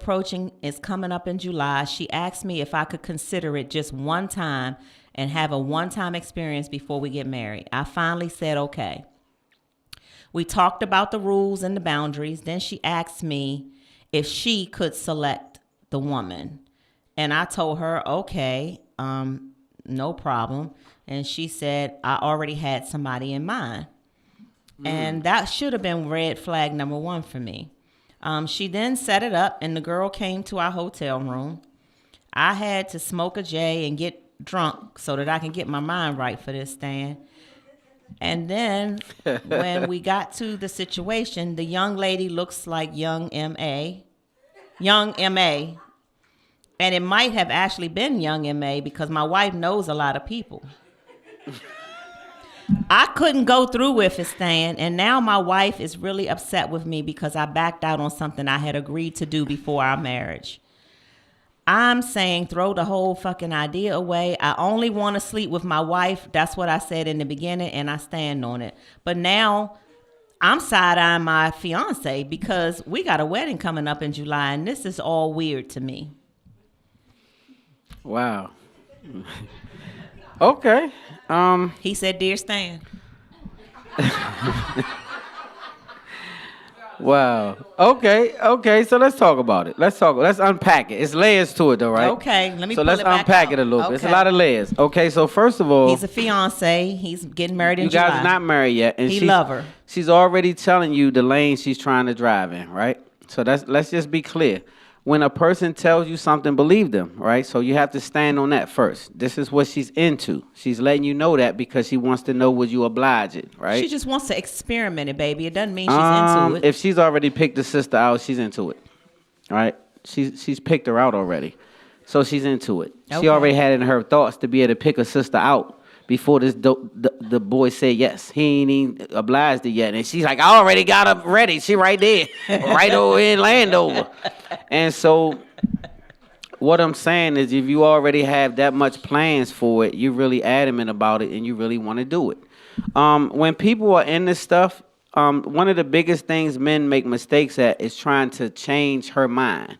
coming up in July, she asked me if I could consider it just one time and have a one-time experience before we get married. I finally said okay. We talked about the rules and the boundaries. Then she asked me if she could select the woman. And I told her, okay, no problem. And she said, I already had somebody in mind. And that should have been red flag number 1 for me. She then set it up, and the girl came to our hotel room. I had to smoke a J and get drunk so that I can get my mind right for this, Stan. And then when we got to the situation, the young lady looks like young M.A. And it might have actually been young M.A. because my wife knows a lot of people. I couldn't go through with it, Stan, and now my wife is really upset with me because I backed out on something I had agreed to do before our marriage. I'm saying throw the whole fucking idea away. I only want to sleep with my wife. That's what I said in the beginning, and I stand on it. But now I'm side-eyeing my fiance because we got a wedding coming up in July, and this is all weird to me. Wow. Okay. He said, Dear Stan. Wow. Okay. So let's talk about it. Let's unpack it. It's layers to it, though, right? Okay. Let me. So pull let's it back unpack out. it a little bit. Okay. It's a lot of layers. Okay. So first of all, he's a fiance. He's getting married in July. You guys are not married yet, and he love her. She's already telling you the lane she's trying to drive in, right? So let's just be clear. When a person tells you something, believe them, right? So you have to stand on that first. This is what she's into. She's letting you know that because she wants to know would you oblige it, right? She just wants to experiment it, baby. It doesn't mean she's into it. If she's already picked the sister out, she's into it, right? She's picked her out already. So she's into it. Okay. She already had in her thoughts to be able to pick a sister out before the boy said yes. He ain't even obliged it yet. And she's like, I already got her ready. She right there, right over in Landover. And so what I'm saying is if you already have that much plans for it, you're really adamant about it and you really want to do it. When people are in this stuff, one of the biggest things men make mistakes at is trying to change her mind.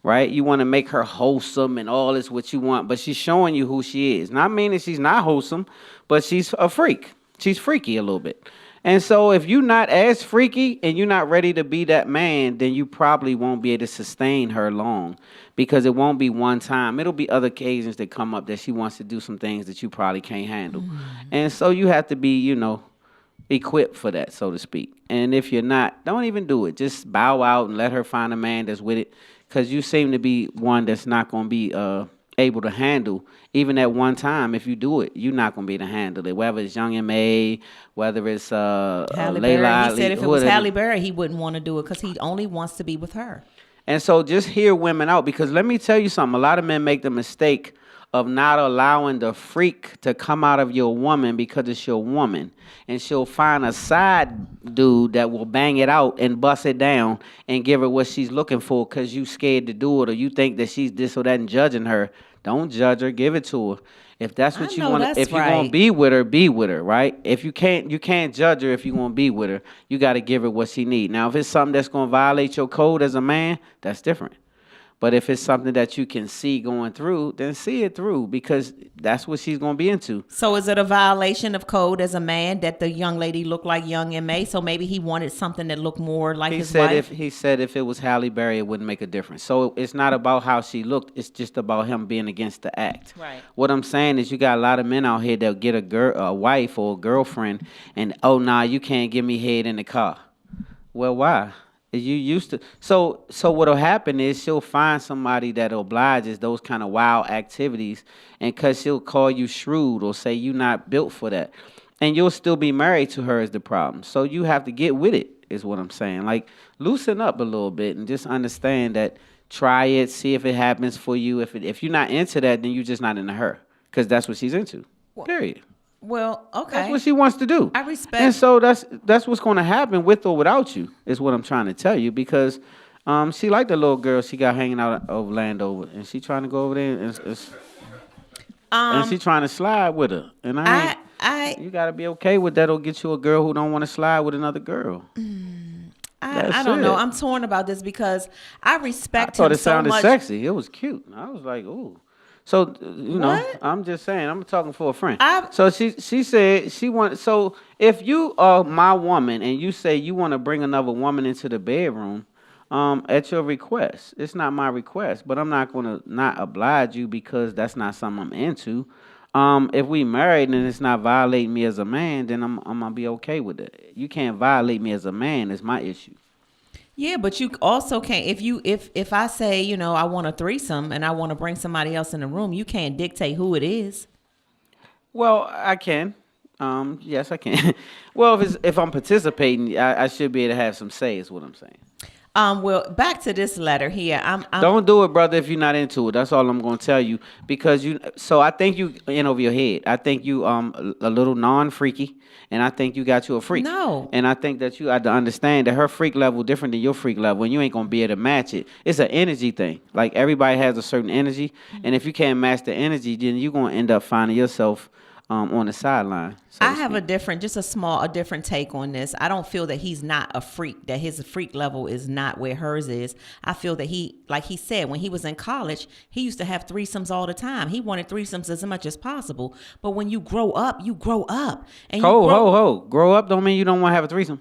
Right? You want to make her wholesome and all this what you want, but she's showing you who she is. Not meaning she's not wholesome, but she's a freak. She's freaky a little bit. And so if you're not as freaky and you're not ready to be that man, then you probably won't be able to sustain her long because it won't be one time. It'll be other occasions that come up that she wants to do some things that you probably can't handle. And so you have to be, equipped for that, so to speak. And if you're not, don't even do it. Just bow out and let her find a man that's with it. Because you seem to be one that's not going to be able to handle, even at one time, if you do it, you're not going to be able to handle it. Whether it's Young M.A., whether it's Halle Layla. Berry. He said if it was Halle Berry, he wouldn't want to do it because he only wants to be with her. And so just hear women out. Because let me tell you something. A lot of men make the mistake of not allowing the freak to come out of your woman because it's your woman. And she'll find a side dude that will bang it out and bust it down and give her what she's looking for because you scared to do it or you think that she's this or that and judging her. Don't judge her. Give it to her. If that's what you want, if you're going to be with her, right? If you can't judge her if you're going to be with her. You got to give her what she needs. Now, if it's something that's going to violate your code as a man, that's different. But if it's something that you can see going through, then see it through because that's what she's going to be into. So is it a violation of code as a man that the young lady looked like Young M.A.? So maybe he wanted something that looked more like his wife? He said if it was Halle Berry, it wouldn't make a difference. So it's not about how she looked. It's just about him being against the act. Right. What I'm saying is you got a lot of men out here that get a wife or a girlfriend and, you can't give me head in the car. Well, why? You used to. So what'll happen is she'll find somebody that obliges those kind of wild activities, and because she'll call you shrewd or say you're not built for that, and you'll still be married to her is the problem. So you have to get with it, is what I'm saying. Like loosen up a little bit and just understand that. Try it, see if it happens for you. If you're not into that, then you're just not into her, because that's what she's into. Period. Well, okay. That's what she wants to do. I respect. And so that's what's going to happen with or without you, is what I'm trying to tell you, because she liked the little girl she got hanging out over Landover, and she trying to go over there and she trying to slide with her. And you got to be okay with that, or get you a girl who don't want to slide with another girl. I don't know. I'm torn about this because I respect him so much. I thought it sounded sexy. It was cute. I was like, ooh. So, What? I'm just saying, I'm talking for a friend. So she said she wanted, so if you are my woman and you say you want to bring another woman into the bedroom, at your request, it's not my request, but I'm not going to not oblige you because that's not something I'm into. If we married and it's not violating me as a man, then I'm going to be okay with it. You can't violate me as a man, is my issue. Yeah, but you also can't, if I say, I want a threesome and I want to bring somebody else in the room, you can't dictate who it is. Well, I can. Yes, I can. Well, if I'm participating, I should be able to have some say, is what I'm saying. Well, back to this letter here. Don't do it, brother, if you're not into it. That's all I'm going to tell you. Because so I think you in over your head. I think you a little non-freaky, and I think you got you a freak. No. And I think that you have to understand that her freak level different than your freak level, and you ain't going to be able to match it. It's an energy thing. Like everybody has a certain energy, and if you can't match the energy, then you're going to end up finding yourself on the sideline. I have a different take on this. I don't feel that he's not a freak, that his freak level is not where hers is. I feel that he, like he said, when he was in college, he used to have threesomes all the time. He wanted threesomes as much as possible. But when you grow up, you grow up. And Grow up don't mean you don't want to have a threesome.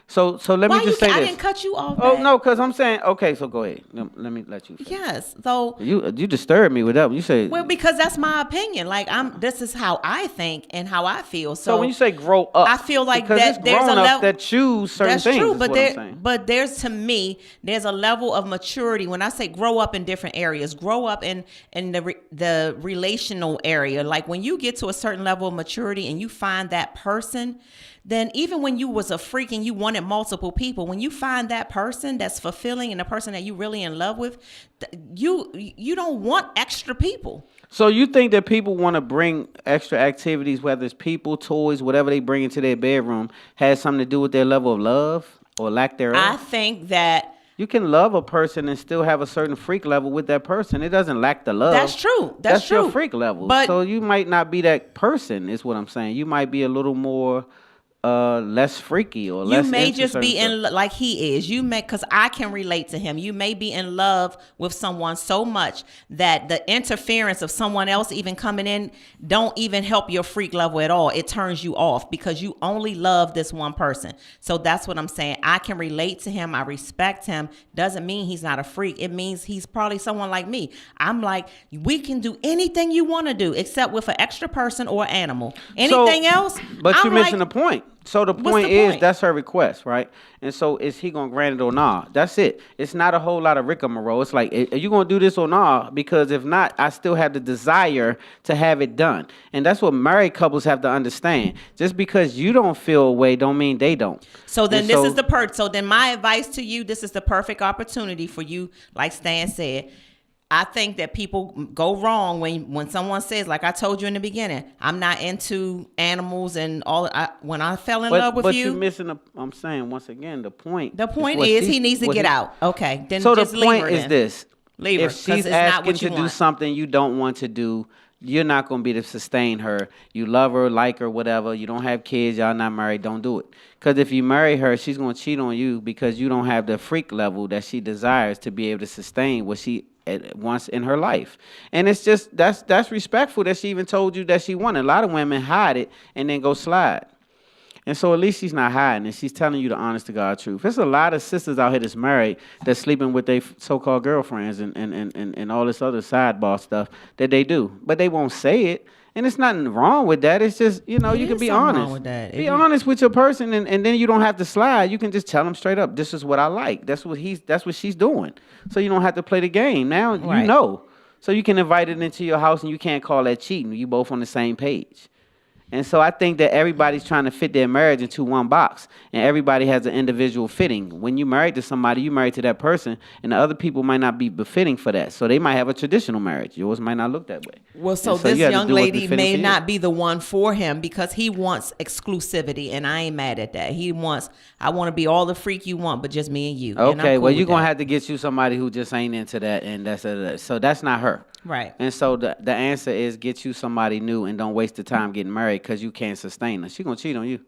So let me just say this. I didn't cut you off. Oh, no, because I'm saying, okay, so go ahead. Let me let you say. Yes. So you disturbed me with that. You say, well, because that's my opinion. Like this is how I think and how I feel. So when you say grow up, I feel like that there's a level that choose certain things. That's true, but there's a level of maturity. When I say grow up in different areas, grow up in the relational area. Like when you get to a certain level of maturity and you find that person, then even when you was a freak and you wanted wanted multiple people. When you find that person that's fulfilling and the person that you really in love with, you don't want extra people. So you think that people want to bring extra activities, whether it's people, toys, whatever they bring into their bedroom, has something to do with their level of love or lack thereof? I think that you can love a person and still have a certain freak level with that person. It doesn't lack the love. that's true. That's true. your freak level. But So you might not be that person, is what I'm saying. You might be a little more less freaky or less. you may into just certain be stuff. like he is. You may, because I can relate to him. You may be in love with someone so much that the interference of someone else even coming in don't even help your freak level at all. It turns you off because you only love this one person. So that's what I'm saying. I can relate to him. I respect him. Doesn't mean he's not a freak. It means he's probably someone like me. I'm like, we can do anything you want to do except with an extra person or animal. Anything else? But I'm you're missing the point. So the What's point the is point? that's her request, right? And so is he gonna grant it or not? That's it. It's not a whole lot of rigmarole. It's like, are you gonna do this or not? Because if not, I still have the desire to have it done. And that's what married couples have to understand. Just because you don't feel a way don't mean they don't. So then And this is the so then my advice to you, this is the perfect opportunity for you, like Stan said. I think that people go wrong when someone says, like I told you in the beginning, I'm not into animals and all. When I fell in love with but you, you're missing. I'm saying once again, the point. the point what is she- he needs to what get he- out. Okay, then So just the leave point her is then. this: Leave her, if 'cause she's it's not asking what you to do want. something you don't want to do, you're not going to be able to sustain her. You love her, like her, whatever. You don't have kids. Y'all not married. Don't do it. Because if you marry her, she's going to cheat on you because you don't have the freak level that she desires to be able to sustain what she wants in her life. And it's just that's respectful that she even told you that she wanted. A lot of women hide it and then go slide. And so at least she's not hiding and she's telling you the honest to God truth. There's a lot of sisters out here that's married that's sleeping with their so-called girlfriends and all this other sidebar stuff that they do. But they won't say it. And it's nothing wrong with that. It's just, you know, There you can is be something honest. wrong with that. Be honest with your person and then you don't have to slide. You can just tell them straight up, this is what I like. That's what she's doing. So you don't have to play the game. Now Right. you know. So you can invite it into your house and you can't call that cheating. You both on the same page. And so I think that everybody's trying to fit their marriage into one box, and everybody has an individual fitting. When you married to somebody, you married to that person, and the other people might not be befitting for that. So they might have a traditional marriage. Yours might not look that way. Well, so And this you have to young do what's lady befitting may for you. not be the one for him because he wants exclusivity, and I ain't mad at that. He wants, I want to be all the freak you want, but just me and you. And I'm Okay, cool well, with you're going to that. have to get you somebody who just ain't into that, and so that's not her. Right. And so the answer is get you somebody new and don't waste the time getting married because you can't sustain her. She's going to cheat on you.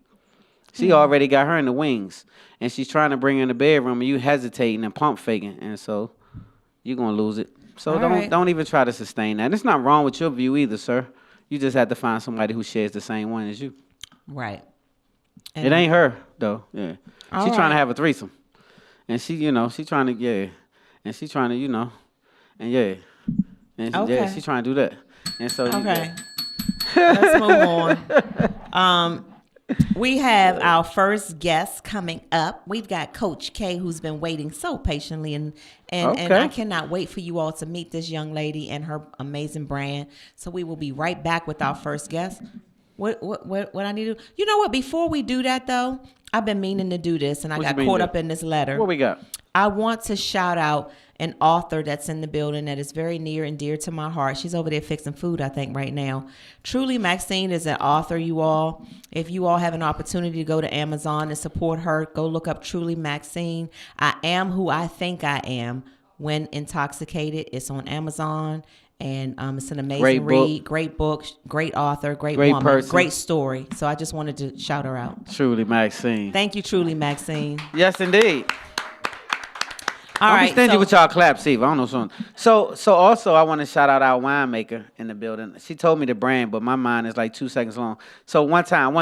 She already got her in the wings, and she's trying to bring her in the bedroom, and you hesitating and pump faking, and so you're going to lose it. So All right. don't even try to sustain that. And it's not wrong with your view either, sir. You just have to find somebody who shares the same one as you. Right. It ain't her, though. Yeah. All She's trying to right. have a threesome. And she, you know, she's trying to, yeah. And she's trying to, you know, and yeah. And Okay. yeah, she's trying to do that. And so, Okay. Let's move on. We have our first guest coming up. We've got Coach K, who's been waiting so patiently, and Okay. I cannot wait for you all to meet this young lady and her amazing brand. So we will be right back with our first guest. What I need to do? You know what? Before we do that, though, I've been meaning to do this, and I What you got mean caught do? up in this letter. what we got? I want to shout out an author that's in the building that is very near and dear to my heart. She's over there fixing food, I think, right now. Truly Maxine is an author, you all. If you all have an opportunity to go to Amazon and support her, go look up Truly Maxine. I Am Who I Think I Am When Intoxicated. It's on Amazon. And it's an amazing Great book. read, great book, great author, great woman, person. great story. So I just wanted to shout her out. Truly, Maxine. Thank you, Truly Maxine. Yes, indeed. All I'm right, stingy so- with y'all claps, Steve. I don't know something. So also I want to shout out our winemaker in the building. She told me the brand, but my mind is like 2 seconds long. So one time.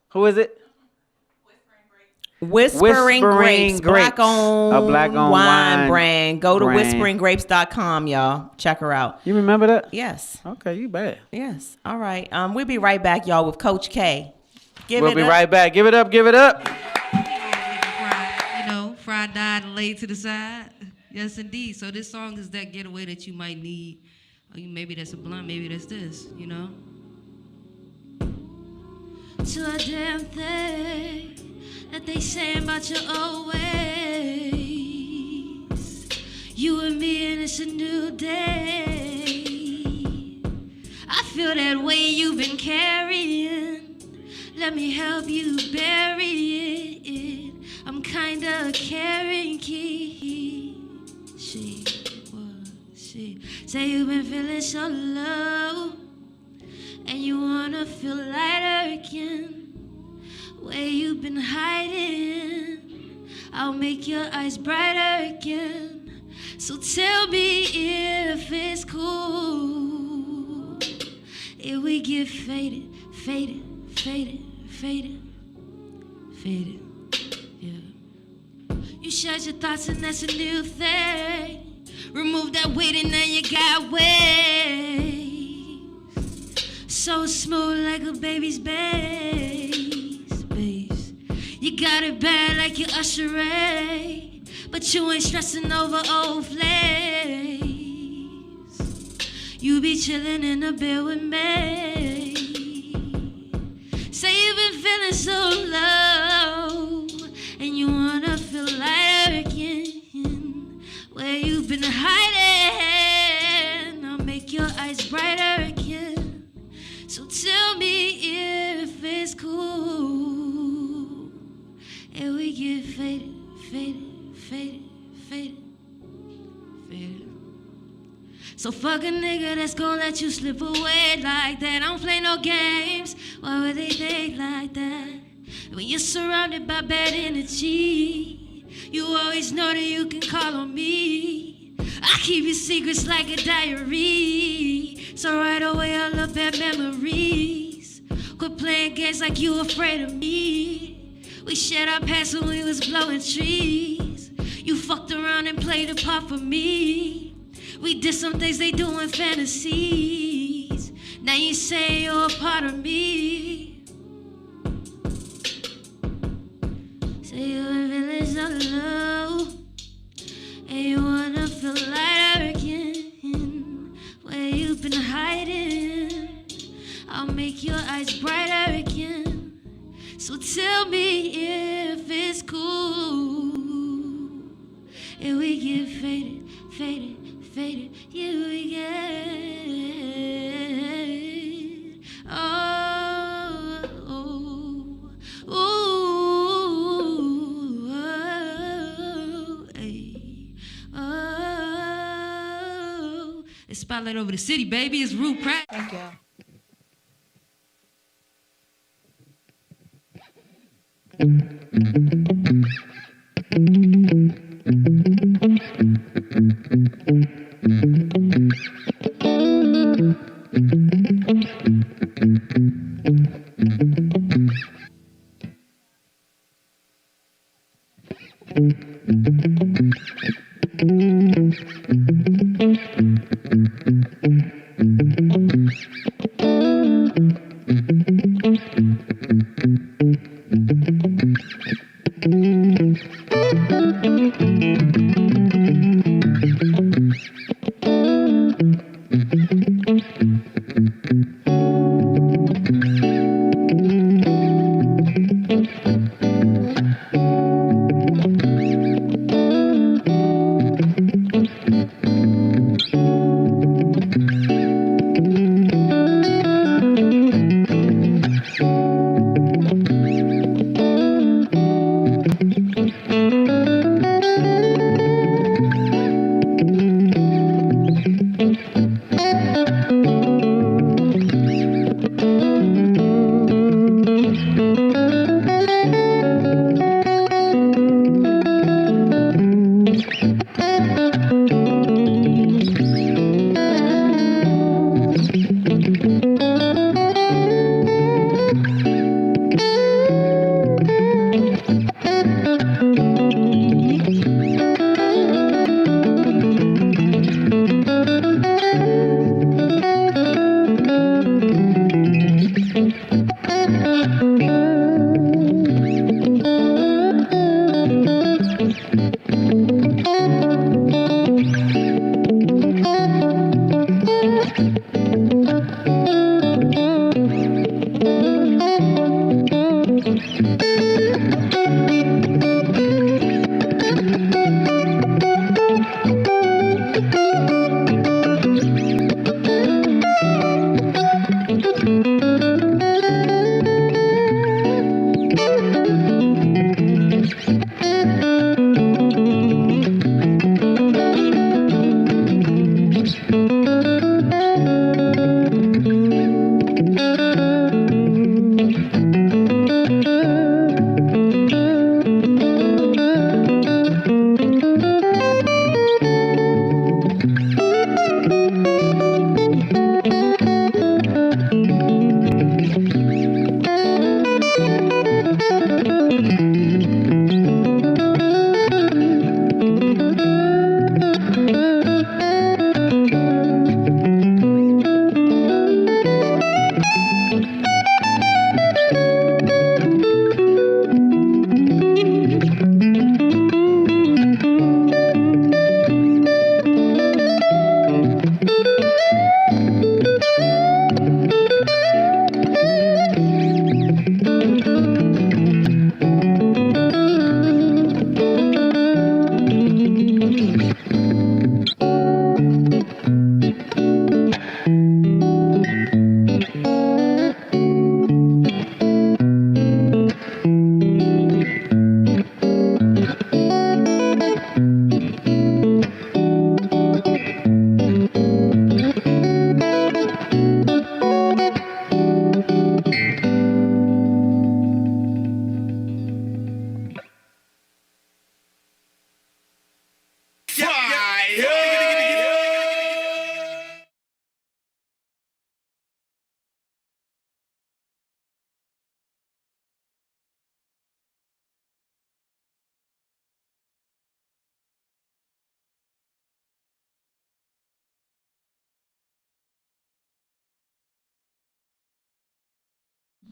Who is it? Whispering Grapes, Grapes. black-owned A black-owned wine brand. Go to brand. whisperinggrapes.com, y'all. Check her out. You remember that? Yes. Okay, you bad. Yes. All right. We'll be right back, y'all, with Coach K. We'll be right back. Give it up. Give it up. Fried died and laid to the side. Yes, indeed. So this song is that getaway that you might need. Maybe that's a blunt, maybe that's this, you know? to a damn thing that they say about your old ways. You and me and it's a new day. I feel that way you've been carrying. Let me help you bury it. I'm kinda caring. She say you've been feeling so low and you wanna feel lighter again. Where you've been hiding, I'll make your eyes brighter again. So tell me if it's cool if we get faded, faded, faded, faded, faded, yeah. You shared your thoughts and that's a new thing. Remove that weight and now you got waves. So smooth like a baby's bass. You got it bad like your Usher Ray, but you ain't stressing over old flames. You be chillin' in the bed with me. Say you've been feeling so low and you wanna feel lighter again. Where you've been hiding, I'll make your eyes brighter again. So tell me if it's cool if we get faded, faded, faded, faded, faded. So fuck a nigga that's gon' let you slip away like that. I don't play no games. Why would they think like that? When you're surrounded by bad energy, you always know that you can call on me. I keep your secrets like a diary, so right away all up bad memories. Quit playing games like you afraid of me. We shared our past when we was blowing trees. You fucked around and played a part for me. We did some things they do in fantasies. Now you say you're a part of me. Say you're feeling so low and you wanna feel lighter again. Where you've been hiding, I'll make your eyes brighter again. So tell me if it's cool if we get faded, faded, faded, yeah, we get. Oh, oh, oh, hey, oh. It's Spotlight Over the City, baby. It's Rue Pratt. Thank you.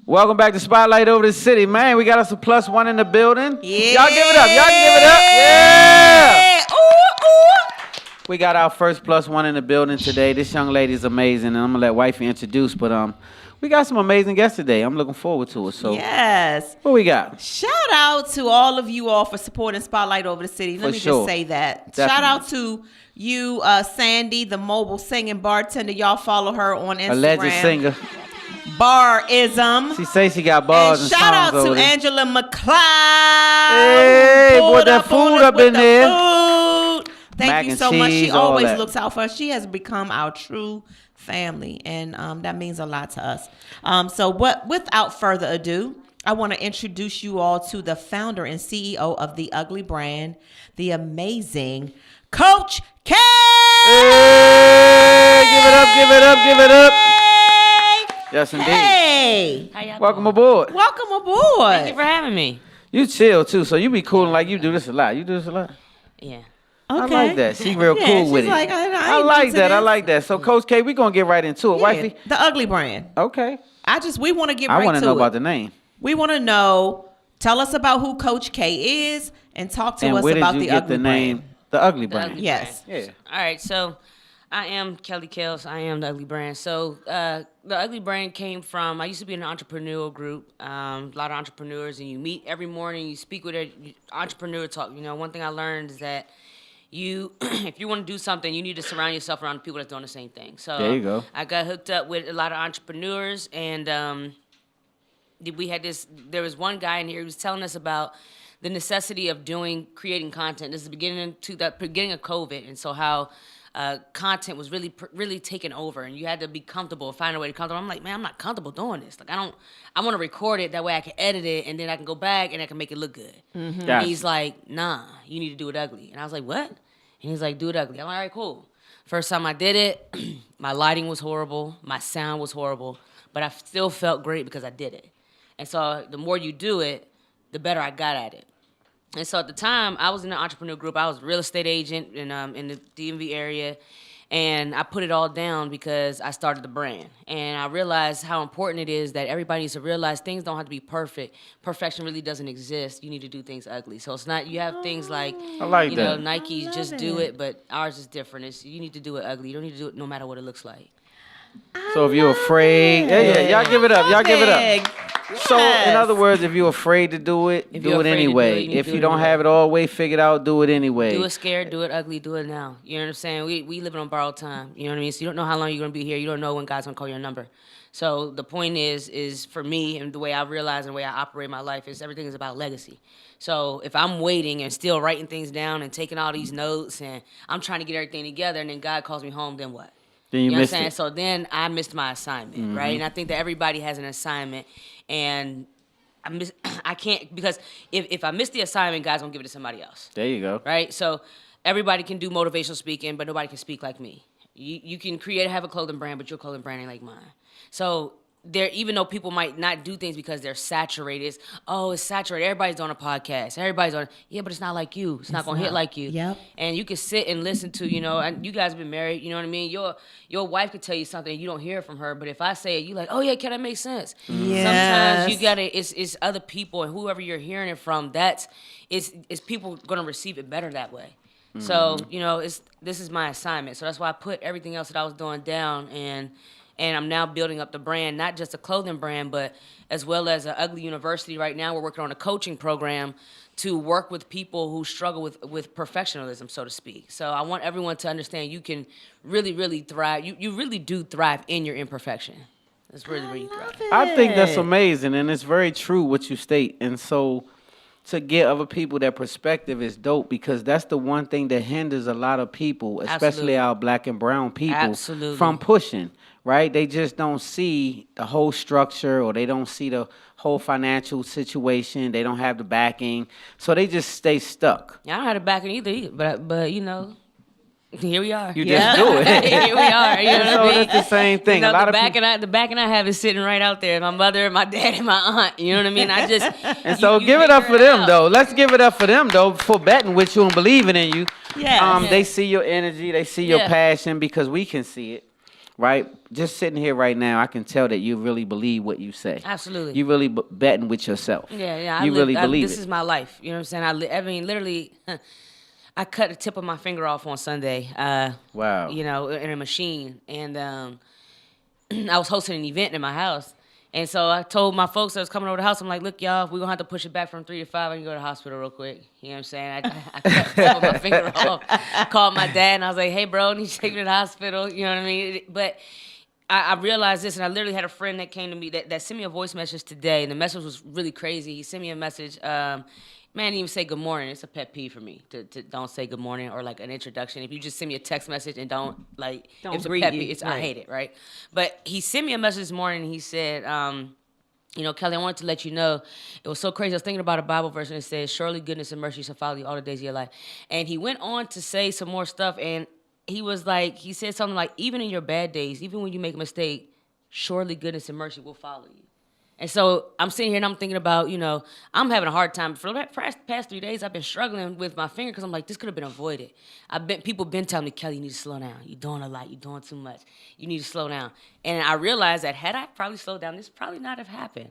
Welcome back to Spotlight Over the City. Man, we got us a +1 in the building. Yeah. Y'all give it up. Y'all give it up. Yeah. Ooh, ooh. We got our first +1 in the building today. This young lady is amazing, and I'm going to let Wifey introduce, but we got some amazing guests today. I'm looking forward to it. So, Yes. what we got? Shout out to all of you all for supporting Spotlight Over the City. Let me sure. just say that. Definitely. Shout out to you, Sandy, the mobile singing bartender. Y'all follow her on Instagram. Alleged singer. Barism. She say she got bars and shout out songs to over there. Angela McLeod. Hey, boy, that food up in there. Food. Thank Mac you and so much. She cheese, all always that. looks out for us. She has become our true family, and that means a lot to us. So without further ado, I want to introduce you all to the founder and CEO of The Ugly Brand, the amazing Coach K. Hey, give it up, give it up, give it up. Yes, indeed. Hey. How y'all Welcome doing? aboard. Welcome aboard. Thank you for having me. You chill, too, so you be cool like you do this a lot. You do this a lot. Yeah. I like that. She real Yeah, cool she's with it. like, I I ain't like new to that. I this. like that. So, Coach K, we going to get right into it. Yeah, Wifey? The Ugly Brand. Okay. We want to get I right to it. want to know about the name. We want to know, tell us about who Coach K is and talk to And us where did about you The get Ugly the name, Brand. The Ugly The Brand? Ugly Yes. Brand. Yeah. All right, so I am Kelly Kills. I am The Ugly Brand. So The Ugly Brand came from, I used to be in an entrepreneurial group, a lot of entrepreneurs, and you meet every morning, you speak with entrepreneur talk. You know, one thing I learned is that if you want to do something, you need to surround yourself around people that's doing the same thing. So There you go. I got hooked up with a lot of entrepreneurs, and there was one guy in here who was telling us about the necessity of creating content. This is the beginning of COVID, and so how content was really taking over, and you had to be comfortable, find a way to comfortable. I'm like, man, I'm not comfortable doing this. Like, I want to record it, that way I can edit it, and then I can go back and I can make it look good. Mm-hmm. Gotcha. And he's like, nah, you need to do it ugly. And I was like, what? And he's like, do it ugly. I'm like, all right, cool. First time I did it, my lighting was horrible, my sound was horrible, but I still felt great because I did it. And so the more you do it, the better I got at it. And so at the time, I was in an entrepreneur group. I was a real estate agent in the DMV area. And I put it all down because I started the brand. And I realized how important it is that everybody needs to realize things don't have to be perfect. Perfection really doesn't exist. You need to do things ugly. So it's not, you have things like, I like you that. know, Nike, just do it, but ours is different. You need to do it ugly. You don't need to do it no matter what it looks like. So if you're afraid, yeah, y'all give it up. Y'all give it up. So, in other words, if you're afraid to do it, If do you're it afraid to do anyway. it, you need If to you do it don't anyway. have it all the way figured out, do it anyway. Do it scared, do it ugly, do it now. You know what I'm saying? We living on borrowed time. You know what I mean? So you don't know how long you're gonna be here. You don't know when God's gonna call your number. So the point is for me and the way I realize and the way I operate my life is everything is about legacy. So if I'm waiting and still writing things down and taking all these notes and I'm trying to get everything together and then God calls me home, then what? Then you know what I'm missed saying? it. So then I missed my assignment, right? And I think that everybody has an assignment, and I can't, because if I miss the assignment, God's gonna give it to somebody else. There you go. Right? So everybody can do motivational speaking, but nobody can speak like me. You can have a clothing brand, but your clothing brand ain't like mine. So there, even though people might not do things because they're saturated, it's saturated. Everybody's on a podcast. Everybody's on, but it's not like you. It's not gonna hit like you. Yep. And you can sit and listen to, and you guys have been married. You know what I mean? Your wife could tell you something and you don't hear it from her, but if I say it, you like, oh yeah, can that make sense? Yes. Sometimes you gotta. It's other people and whoever you're hearing it from. It's people gonna receive it better that way. So this is my assignment. So that's why I put everything else that I was doing down and I'm now building up the brand, not just a clothing brand, but as well as an Ugly University. Right now, we're working on a coaching program to work with people who struggle with perfectionism, so to speak. So I want everyone to understand you can really, really thrive. You really do thrive in your imperfection. That's really where you thrive. I think that's amazing, and it's very true what you state. And so to get other people that perspective is dope because that's the one thing that hinders a lot of people, especially Absolutely. our black and brown people, Absolutely. from pushing. Right? They just don't see the whole structure or they don't see the whole financial situation. They don't have the backing. So they just stay stuck. I don't have the backing either, but here we are. You just do it. Here we are. You know what So I mean? that's the same thing. You know, A lot the of people. backing I have is sitting right out there. My mother, my dad, and my aunt. You know what I mean? I just And so give it up for them, though. Let's give it up for them, though, for betting with you and believing in you. Yes. They see your energy. They see your Yeah. passion because we can see it. Right? Just sitting here right now, I can tell that you really believe what you say. Absolutely. You really betting with yourself. Yeah. You really believe this it. is my life. You know what I'm saying? I mean, literally, I cut the tip of my finger off on Sunday. Wow. In a machine, and I was hosting an event in my house. And so I told my folks that was coming over the house, I'm like, look, y'all, we're going to have to push it back from 3 to 5. I can go to the hospital real quick. You know what I'm saying? I cut some of my finger off. Called my dad, and I was like, hey, bro, I need to take me to the hospital. You know what I mean? But I realized this, and I literally had a friend that came to me that sent me a voice message today, and the message was really crazy. He sent me a message. Man, didn't even say good morning. It's a pet peeve for me to don't say good morning or like an introduction. If you just send me a text message and don't it's a greet pet you, peeve. I right. hate it, right? But he sent me a message this morning. And he said, Kelly, I wanted to let you know it was so crazy. I was thinking about a Bible verse and it says, "Surely goodness and mercy shall follow you all the days of your life." And he went on to say some more stuff, and he said something like, even in your bad days, even when you make a mistake, surely goodness and mercy will follow you. And so I'm sitting here and I'm thinking about, I'm having a hard time. For the past 3 days, I've been struggling with my finger because I'm like, this could have been avoided. People been telling me, Kelly, you need to slow down. You're doing a lot. You're doing too much. You need to slow down. And I realized that had I probably slowed down, this probably not have happened.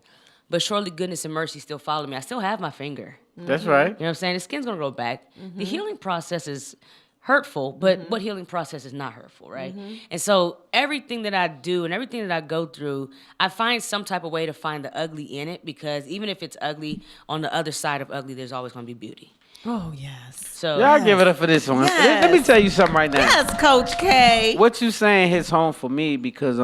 But surely goodness and mercy still follow me. I still have my finger. That's right. You know what I'm saying? The skin's going to grow back. The healing process is hurtful, but what healing process is not hurtful, right? And so everything that I do and everything that I go through, I find some type of way to find the ugly in it, because even if it's ugly, on the other side of ugly, there's always going to be beauty. Oh, yes. So Y'all give it up for this one. Yes. Let me tell you something right now. Yes, Coach K. What you saying hits home for me because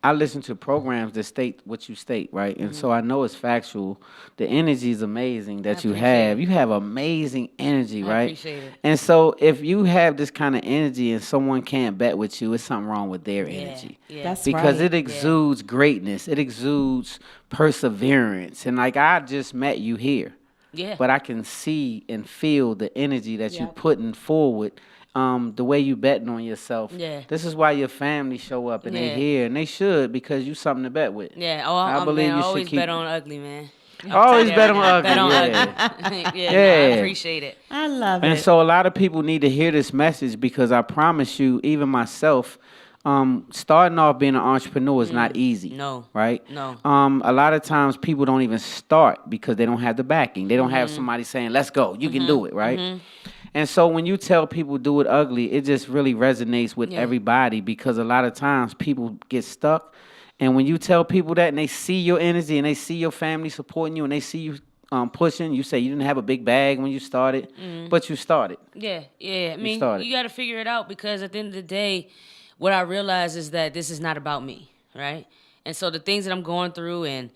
I listen to programs that state what you state, right? And so I know it's factual. The energy is amazing that you have. it. You have amazing energy, I right? appreciate it. And so if you have this kind of energy and someone can't bet with you, it's something wrong with their energy. Yeah. That's Because right. it exudes greatness. It exudes perseverance. And like I just met you here. Yeah. But I can see and feel the energy that you're Yep. putting forward. The way you betting on yourself. Yeah. This is why your family show up and they Yeah. here, and they should, because you something to bet with. Yeah, I believe I you should always keep- bet on ugly, man. Always Yeah, bet on I ugly. bet on yeah. ugly. yeah, Yeah. No, I appreciate it. I love And it. so a lot of people need to hear this message, because I promise you, even myself, starting off being an entrepreneur is not easy. No. Right? No. A lot of times people don't even start because they don't have the backing. They don't have somebody saying, let's go, you can do it, right? And so when you tell people do it ugly, it just really resonates with everybody, because a lot of times people get stuck. And when you tell people that and they see your energy and they see your family supporting you and they see you pushing, you say you didn't have a big bag when you started, but you started. Yeah. I mean, started. you got to figure it out, because at the end of the day, what I realize is that this is not about me, right? And so the things that I'm going through, and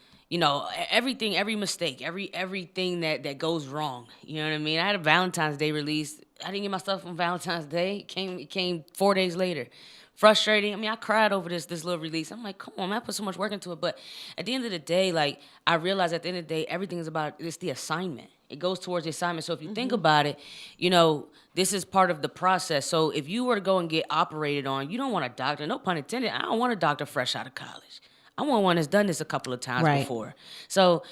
everything, every mistake, everything that goes wrong, you know what I mean? I had a Valentine's Day release. I didn't get my stuff on Valentine's Day. It came 4 days later. Frustrating. I mean, I cried over this little release. I'm like, come on, man, I put so much work into it. But at the end of the day, like, I realized at the end of the day, everything is about, it's the assignment. It goes towards the assignment. So if you think about it, you know, this is part of the process. So if you were to go and get operated on, you don't want a doctor, no pun intended, I don't want a doctor fresh out of college. I want one that's done this a couple of times before. So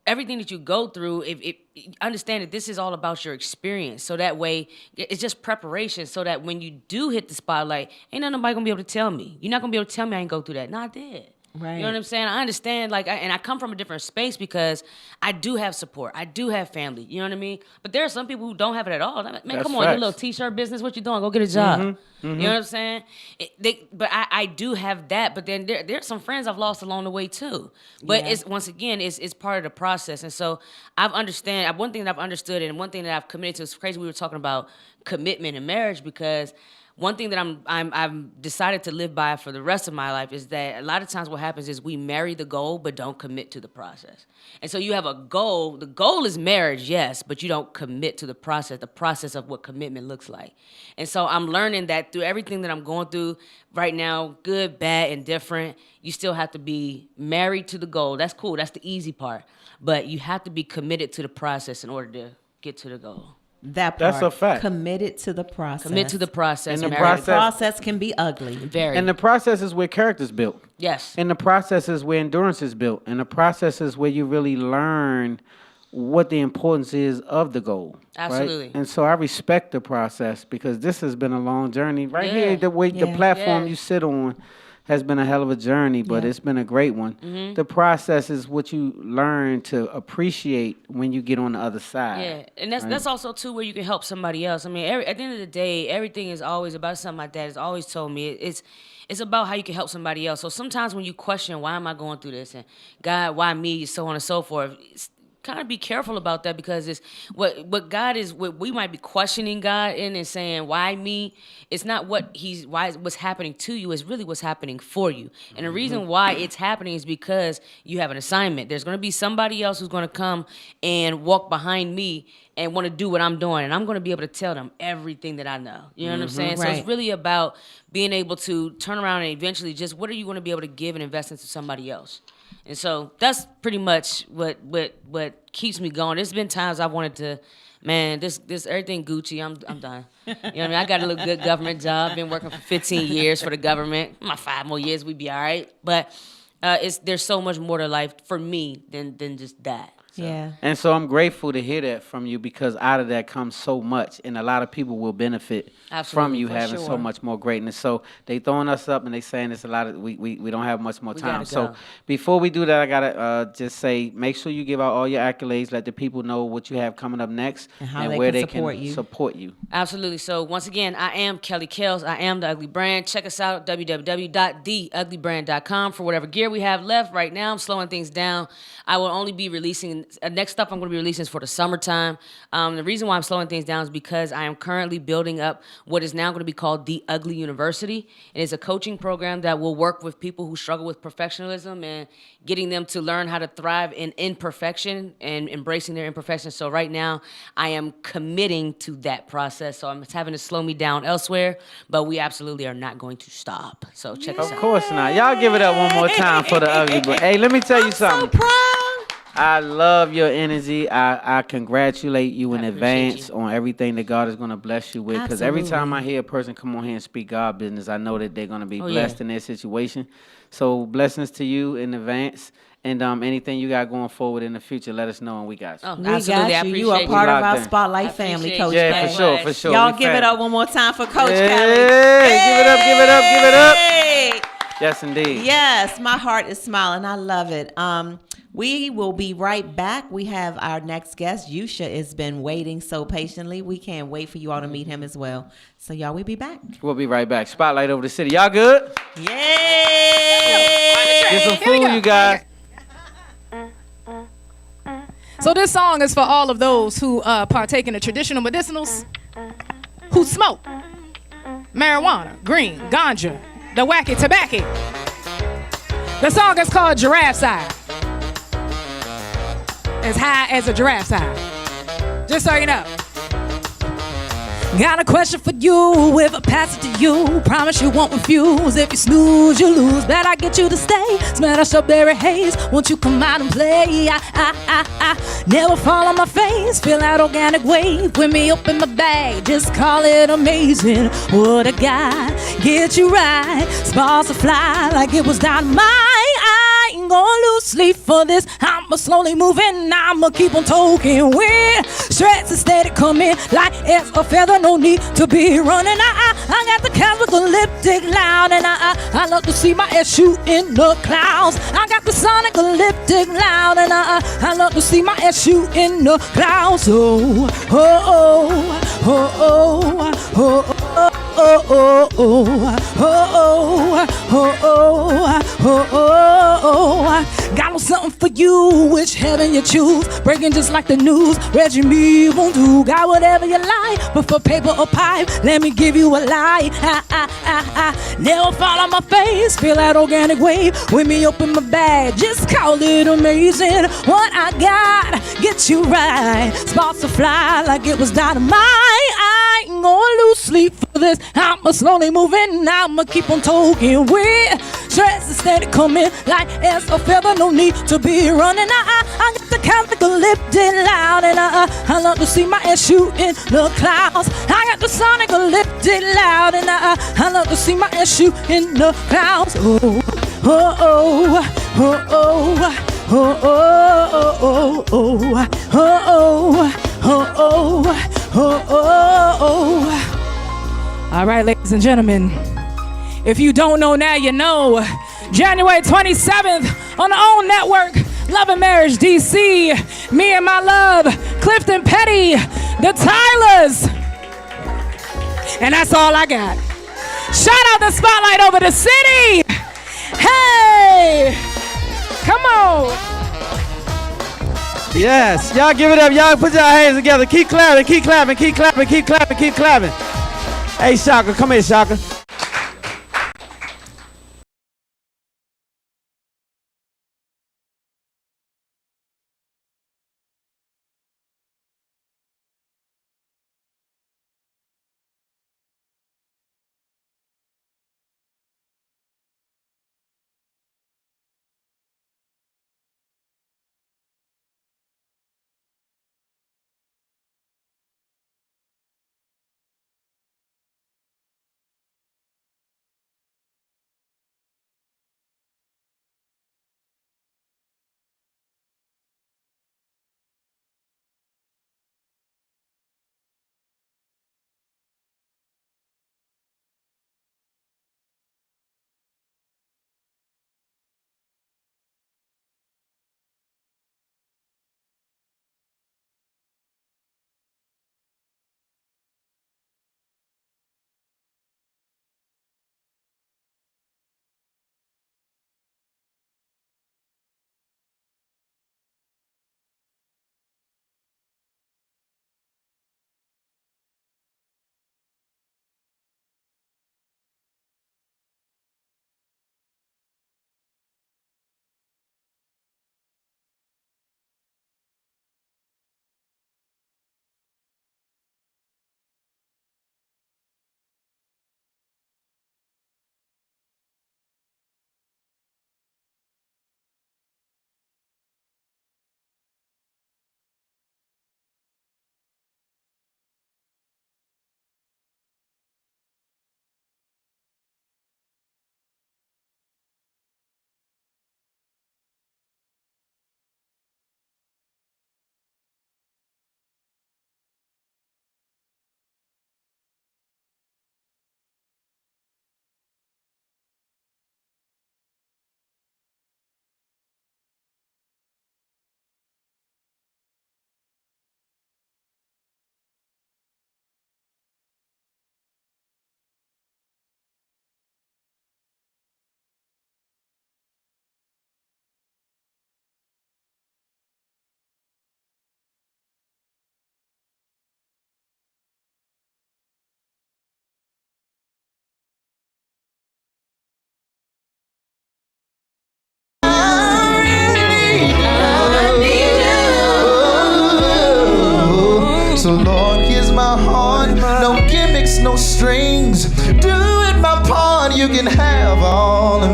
everything that you go through, if understand that this is all about your experience. So that way, it's just preparation so that when you do hit the spotlight, ain't nobody gonna be able to tell me. You're not gonna be able to tell me I ain't go through that. No, I did. Right. You know what I'm saying? I understand, like, and I come from a different space because I do have support. I do have family. You know what I mean? But there are some people who don't have it at all. Man, That's come on, facts. your little t-shirt business, what you doing? Go get a job. You know what I'm saying? But I do have that. But then there's some friends I've lost along the way too. But it's once again, it's part of the process. And so one thing that I've understood and one thing that I've committed to. It's crazy we were talking about commitment in marriage because one thing that I've decided to live by for the rest of my life is that a lot of times what happens is we marry the goal but don't commit to the process. And so you have a goal. The goal is marriage, yes, but you don't commit to the process of what commitment looks like. And so I'm learning that through everything that I'm going through right now, good, bad, and different, you still have to be married to the goal. That's cool. That's the easy part. But you have to be committed to the process in order to get to the goal. That part. That's a fact. Committed to the process. Commit to the process. And the process can be ugly. Very. And the process is where character's built. Yes. And the process is where endurance is built. And the process is where you really learn what the importance is of the goal. Absolutely. Right? And so I respect the process because this has been a long journey. Here, the platform you sit on has been a hell of a journey, but it's been a great one. Mm-hmm. The process is what you learn to appreciate when you get on the other side. Yeah, and that's also, too, where you can help somebody else. I mean, at the end of the day, everything is always about something. My dad has always told me it's about how you can help somebody else. So sometimes when you question, why am I going through this? And God, why me? So on and so forth. Kind of be careful about that because it's what God is. What we might be questioning God in and saying, "Why me?" It's not what's happening to you. It's really what's happening for you. And the reason why it's happening is because you have an assignment. There's going to be somebody else who's going to come and walk behind me and want to do what I'm doing, and I'm going to be able to tell them everything that I know. You know what I'm saying? So it's really about being able to turn around and eventually just what are you going to be able to give and invest into somebody else. And so that's pretty much what keeps me going. There's been times I wanted to, man, this everything Gucci. I'm done. You know what I mean? I got a little good government job. Been working for 15 years for the government. My 5 more years, we'd be all right. But there's so much more to life for me than just that. So. Yeah. And so I'm grateful to hear that from you because out of that comes so much, and a lot of people will benefit from you having so much more greatness. So they throwing us up and they saying it's a lot of we don't have much more time. So before we do that, I gotta just say make sure you give out all your accolades, let the people know what you have coming up next and where they can support you. Absolutely. So once again, I am Kelly Kels. I am The Ugly Brand. Check us out at www.theuglybrand.com for whatever gear we have left. Right now, I'm slowing things down. I will only be releasing next stuff I'm going to be releasing is for the summertime. The reason why I'm slowing things down is because I am currently building up what is now going to be called The Ugly University. It is a coaching program that will work with people who struggle with perfectionism and getting them to learn how to thrive in imperfection and embracing their imperfections. So right now, I am committing to that process. So I'm having to slow me down elsewhere, but we absolutely are not going to stop. So check us out. Of course not. Y'all give it up one more time for The Ugly Brand. Hey, let me tell you something. So proud. I love your energy. I congratulate you in advance on everything that God is going to bless you with. Because every time I hear a person come on here and speak God business, I know that they're going to be blessed in their situation. So blessings to you in advance. And anything you got going forward in the future, let us know and we got you. We got you. You are part of our Spotlight family, Coach Kelly. Yeah, for sure. Y'all give it up one more time for Coach Kelly. Give it up. Yes, indeed. Yes, my heart is smiling. I love it. We will be right back. We have our next guest. Yusha has been waiting so patiently. We can't wait for you all to meet him as well. So y'all, we'll be back. We'll be right back. Spotlight over the city. Y'all good? Yay! Get some food, you guys. So this song is for all of those who partake in the traditional medicinals, who smoke marijuana, green, ganja, the wacky tobacco. The song is called Giraffe's Eye. As high as a giraffe's eye. Just so you know. Got a question for you, if I pass it to you, promise you won't refuse. If you snooze, you lose. Bet I get you to stay. Smell that strawberry haze. Won't you come out and play? I never fall on my face. Feel that organic wave with me up in my bag. Just call it amazing. What a guy, get you right. Sparks to fly like it was dynamite. I ain't gonna lose sleep for this. I'ma slowly move in. I'ma keep on talking with stress instead of coming like it's a feather. No need to be running. I got the chemical lipstick loud, and I love to see my ass shoot in the clouds. I got the sonic lipstick loud, and I love to see my ass shoot in the clouds. Oh, oh, oh, oh, oh, oh. Oh, oh, oh, oh, oh, oh, oh, oh, oh. Got something for you, which heaven you choose. Breaking just like the news, Reggie me won't do. Got whatever you like, but for paper or pipe, let me give you a lie. Never fall on my face, feel that organic wave with me up in my bag. Just call it amazing. What I got, get you right. Sparks to fly like it was dynamite. I ain't gonna lose sleep for this. I'ma slowly move in. I'ma keep on talking with stress instead of coming like it's a feather. No need to be running. I got the chemical lifted loud, and I love to see my ass shoot in the clouds. I got the sonic lifted loud, and I love to see my ass shoot in the clouds. Oh, oh, oh, oh, oh. Oh, oh, oh, oh, oh, oh, oh, oh, oh, oh. All right, ladies and gentlemen, if you don't know now, you know. January 27th on the OWN Network, Love and Marriage DC, me and my love, Clifton Petty, the Tylers. And that's all I got. Shout out the spotlight over the city. Hey! Come on. Yes, y'all give it up. Y'all put your hands together. Keep clapping, keep clapping, keep clapping, keep clapping, keep clapping. Hey, Shaka, come here, Shaka.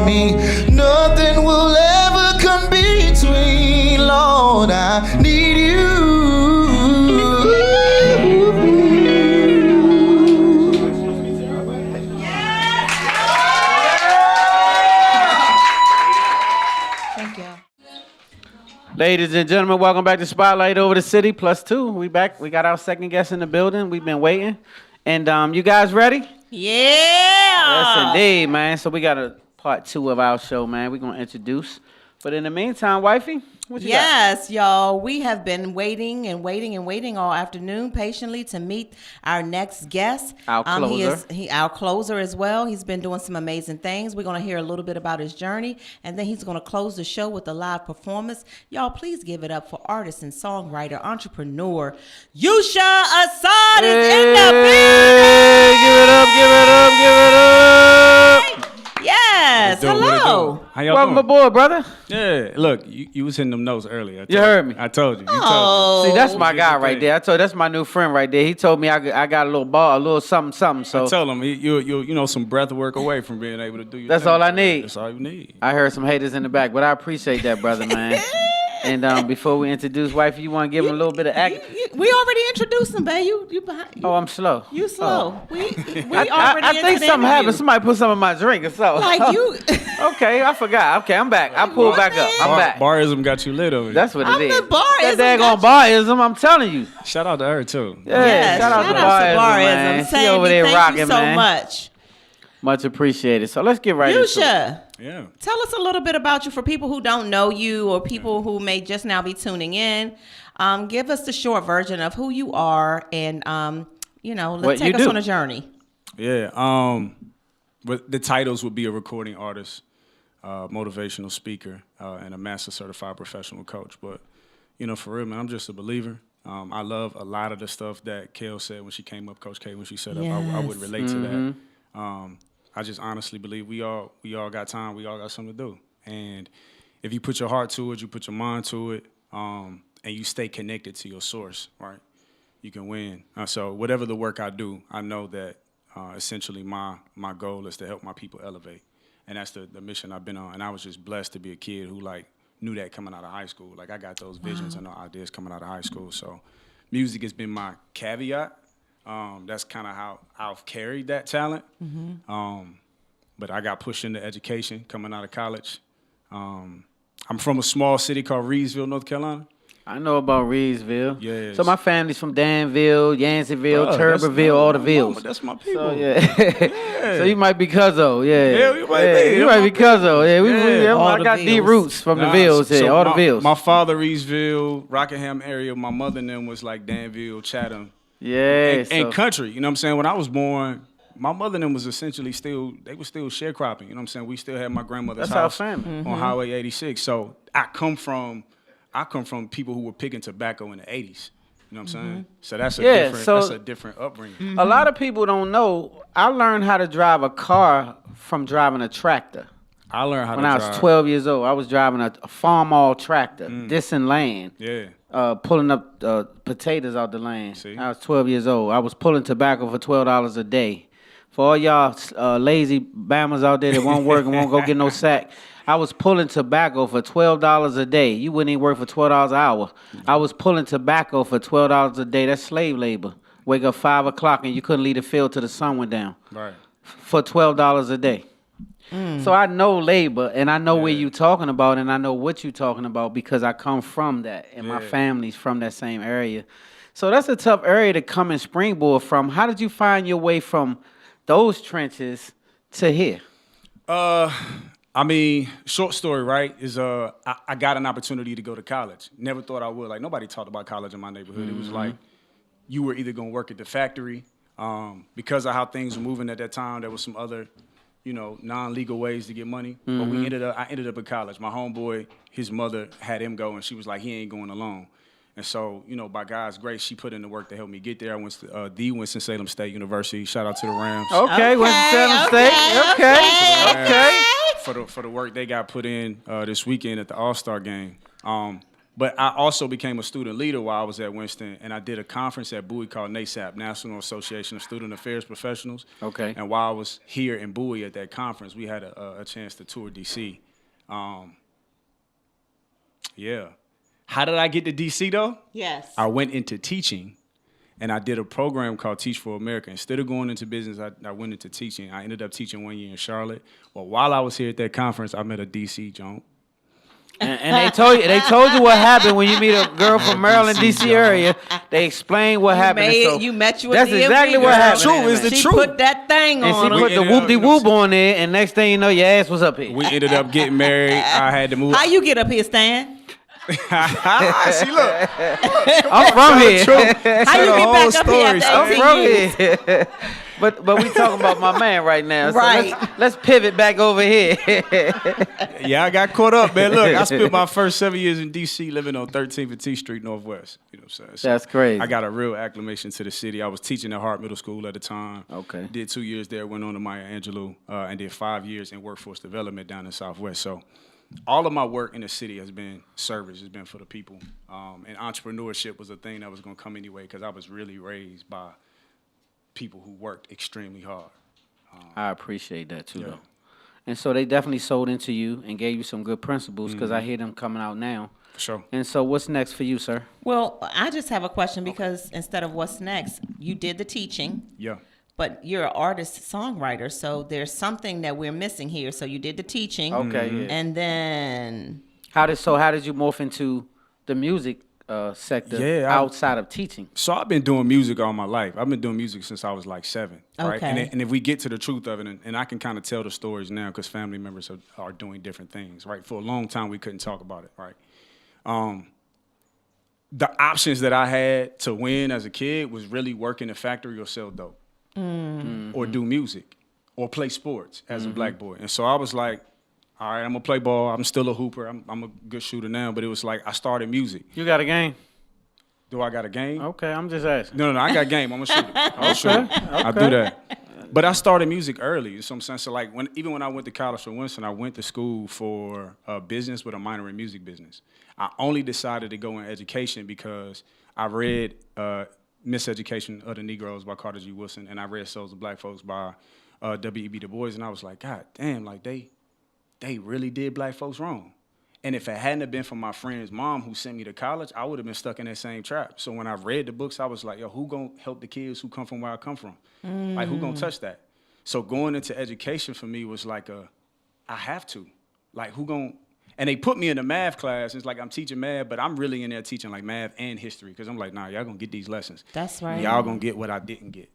me. Nothing will ever come between. Lord, I need you. Ladies and gentlemen, welcome back to Spotlight Over the City +2. We back. We got our second guest in the building. We've been waiting. And you guys ready? Yeah. Yes, indeed, man. So we got a part 2 of our show, man. We're going to introduce. But in the meantime, wifey, what you got? Yes, y'all. We have been waiting and waiting and waiting all afternoon patiently to meet our next guest. Our closer. He our closer as well. He's been doing some amazing things. We're going to hear a little bit about his journey, and then he's going to close the show with a live performance. Y'all, please give it up for artist and songwriter, entrepreneur, Yusha Assad is in the building. Give it up, give it up, give it up. Yes, hello. How y'all Welcome doing? aboard, brother. Yeah, look, you was hitting them notes earlier. You heard me. I told you. See, that's my guy right there. I told that's my new friend right there. He told me I got a little ball, a little something. So I told him you know some breath work away from being able to do your that's thing. all I need. That's all you need. I heard some haters in the back, but I appreciate that, brother, man. And before we introduce wifey, you want to give him a little bit of act? We already introduced him, babe. You behind? Oh, I'm slow. You slow. Oh. We I already. think something happened. Somebody put some in my drink or something. Like you. Okay, I forgot. Okay, I'm back. I pulled back up. I'm back. Barism got you lit over here. That's what it is. The barism. That daggone barism, I'm telling you. Shout out to her too. Yeah, Yes, shout out to barism, man. She Sandy, over there thank rocking, you so man. much. Much appreciated. So let's get right into it. Yusha, Yeah. tell us a little bit about you for people who don't know you or people who may just now be tuning in. Give us the short version of who you are and, let's take us on a journey. Yeah. But the titles would be a recording artist, motivational speaker, and a master certified professional coach. But, for real, man, I'm just a believer. I love a lot of the stuff that Kale said when she came up, Coach K, when she set up. I would relate to that. I just honestly believe we all got time. We all got something to do. And if you put your heart to it, you put your mind to it, and you stay connected to your source, right, you can win. So whatever the work I do, I know that essentially my goal is to help my people elevate. And that's the mission I've been on. And I was just blessed to be a kid who, knew that coming out of high school. I got those visions and ideas coming out of high school. So music has been my caveat. That's kind of how I've carried that talent. But I got pushed into education coming out of college. I'm from a small city called Reedsville, North Carolina. I know about Reedsville. Yeah. So my family's from Danville, Yanceyville, Turbeville, all the villes. That's my people. So, yeah. So you might be Cuzzo, yeah. Yeah, you might be. You might be Cuzzo. Yeah, I got deep villes. roots from the villes here, all the villes. My father, Reedsville, Rockingham area. My mother and them was like Danville, Chatham. Yeah. And country, you know what I'm saying? When I was born, my mother and them was essentially they were still sharecropping, you know what I'm saying? We still had my grandmother's house family. on Highway 86. So I come from people who were picking tobacco in the 80s. You know what I'm saying? So that's a different upbringing. A lot of people don't know, I learned how to drive a car from driving a tractor. I learned how when I was 12 years old. I was driving a farm all tractor, dissing land. Yeah. Pulling up potatoes out the land. See? I was 12 years old. I was pulling tobacco for $12 a day. For all y'all lazy bammers out there that won't work and won't go get no sack, I was pulling tobacco for $12 a day. You wouldn't even work for $12 an hour. I was pulling tobacco for $12 a day. That's slave labor. Wake up 5 o'clock and you couldn't leave the field till the sun went down. Right. For $12 a day. So I know labor, and I know where you talking about, and I know what you talking about because I come from that, and my family's from that same area. So that's a tough area to come and springboard from. How did you find your way from those trenches to here? I mean, short story, right, is I got an opportunity to go to college. Never thought I would. Like, nobody talked about college in my neighborhood. It was like you were either going to work at the factory. Because of how things were moving at that time, there was some other non-legal ways to get money. But I ended up in college. My homeboy, his mother had him go, and she was like, he ain't going alone. And so, by God's grace, she put in the work to help me get there. I went to the Winston-Salem State University. Shout out to the Rams. Okay, Winston-Salem State. Okay. For the work they got put in this weekend at the All-Star game. But I also became a student leader while I was at Winston, and I did a conference at Bowie called NASAP, National Association of Student Affairs Professionals. Okay. And while I was here in Bowie at that conference, we had a chance to tour D.C. Yeah. How did I get to D.C. though? Yes. I went into teaching, and I did a program called Teach for America. Instead of going into business, I went into teaching. I ended up teaching 1 year in Charlotte. But while I was here at that conference, I met a D.C. Joan. And they told you what happened when you meet a girl from Maryland, D.C. area. They explained what happened. You met you. That's exactly what happened. True, it's the she truth. put that thing and on. she put the whoop-de-whoop on there, and next thing you know, your ass was up here. We ended up getting married. I had to move. How you get up here, Stan? See, look. I'm from here. How you get back up here after 18 years? But we talking about my man right now. So Right. let's pivot back over here. Yeah, I got caught up, man. Look, I spent my first 7 years in D.C. living on 13th and T Street Northwest. You know what I'm saying? So That's crazy. I got a real acclimation to the city. I was teaching at Hart Middle School at the time. Okay. Did 2 years there, went on to Maya Angelou, and did 5 years in workforce development down in Southwest. So all of my work in the city has been service, has been for the people. And entrepreneurship was a thing that was going to come anyway because I was really raised by people who worked extremely hard. I appreciate that too, Yeah. though. And so they definitely sold into you and gave you some good principles because I hear them coming out now. For sure. And so what's next for you, sir? Well, I just have a question because instead of what's next, you did the teaching. Yeah. But you're an artist songwriter, so there's something that we're missing here. So you did the teaching. Okay, yeah. And then How did you morph into the music sector outside of teaching? So I've been doing music all my life. I've been doing music since I was like 7. Right? Okay. And if we get to the truth of it, and I can kind of tell the stories now because family members are doing different things, right? For a long time, we couldn't talk about it, right? The options that I had to win as a kid was really work in a factory or sell dope. Or do music or play sports as a black boy. And so I was like, all right, I'm going to play ball. I'm still a hooper. I'm a good shooter now. But it was like I started music. You got a game? Do I got a game? Okay, I'm just asking. No, I got game. I'm a shooter. I'm a shooter. I do that. But I started music early in some sense. So like even when I went to college for Winston, I went to school for business with a minor in music business. I only decided to go in education because I read Miseducation of the Negroes by Carter G. Woodson, and I read Souls of Black Folks by W.E.B. Du Bois, and I was like, God damn, like they really did black folks wrong. And if it hadn't have been for my friend's mom who sent me to college, I would have been stuck in that same trap. So when I read the books, I was like, yo, who gonna help the kids who come from where I come from? Like, who gonna touch that? So going into education for me was like I have to. Like, who gonna... And they put me in a math class. It's like I'm teaching math, but I'm really in there teaching like math and history because I'm like, nah, y'all gonna get these lessons. That's right. Y'all gonna get what I didn't get.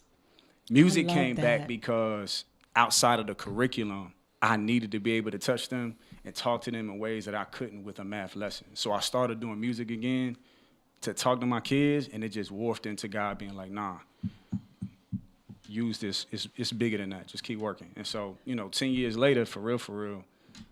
Music love came back that. because outside of the curriculum, I needed to be able to touch them and talk to them in ways that I couldn't with a math lesson. So I started doing music again to talk to my kids, and it just morphed into God being like, nah, use this. It's bigger than that. Just keep working. And so, 10 years later, for real,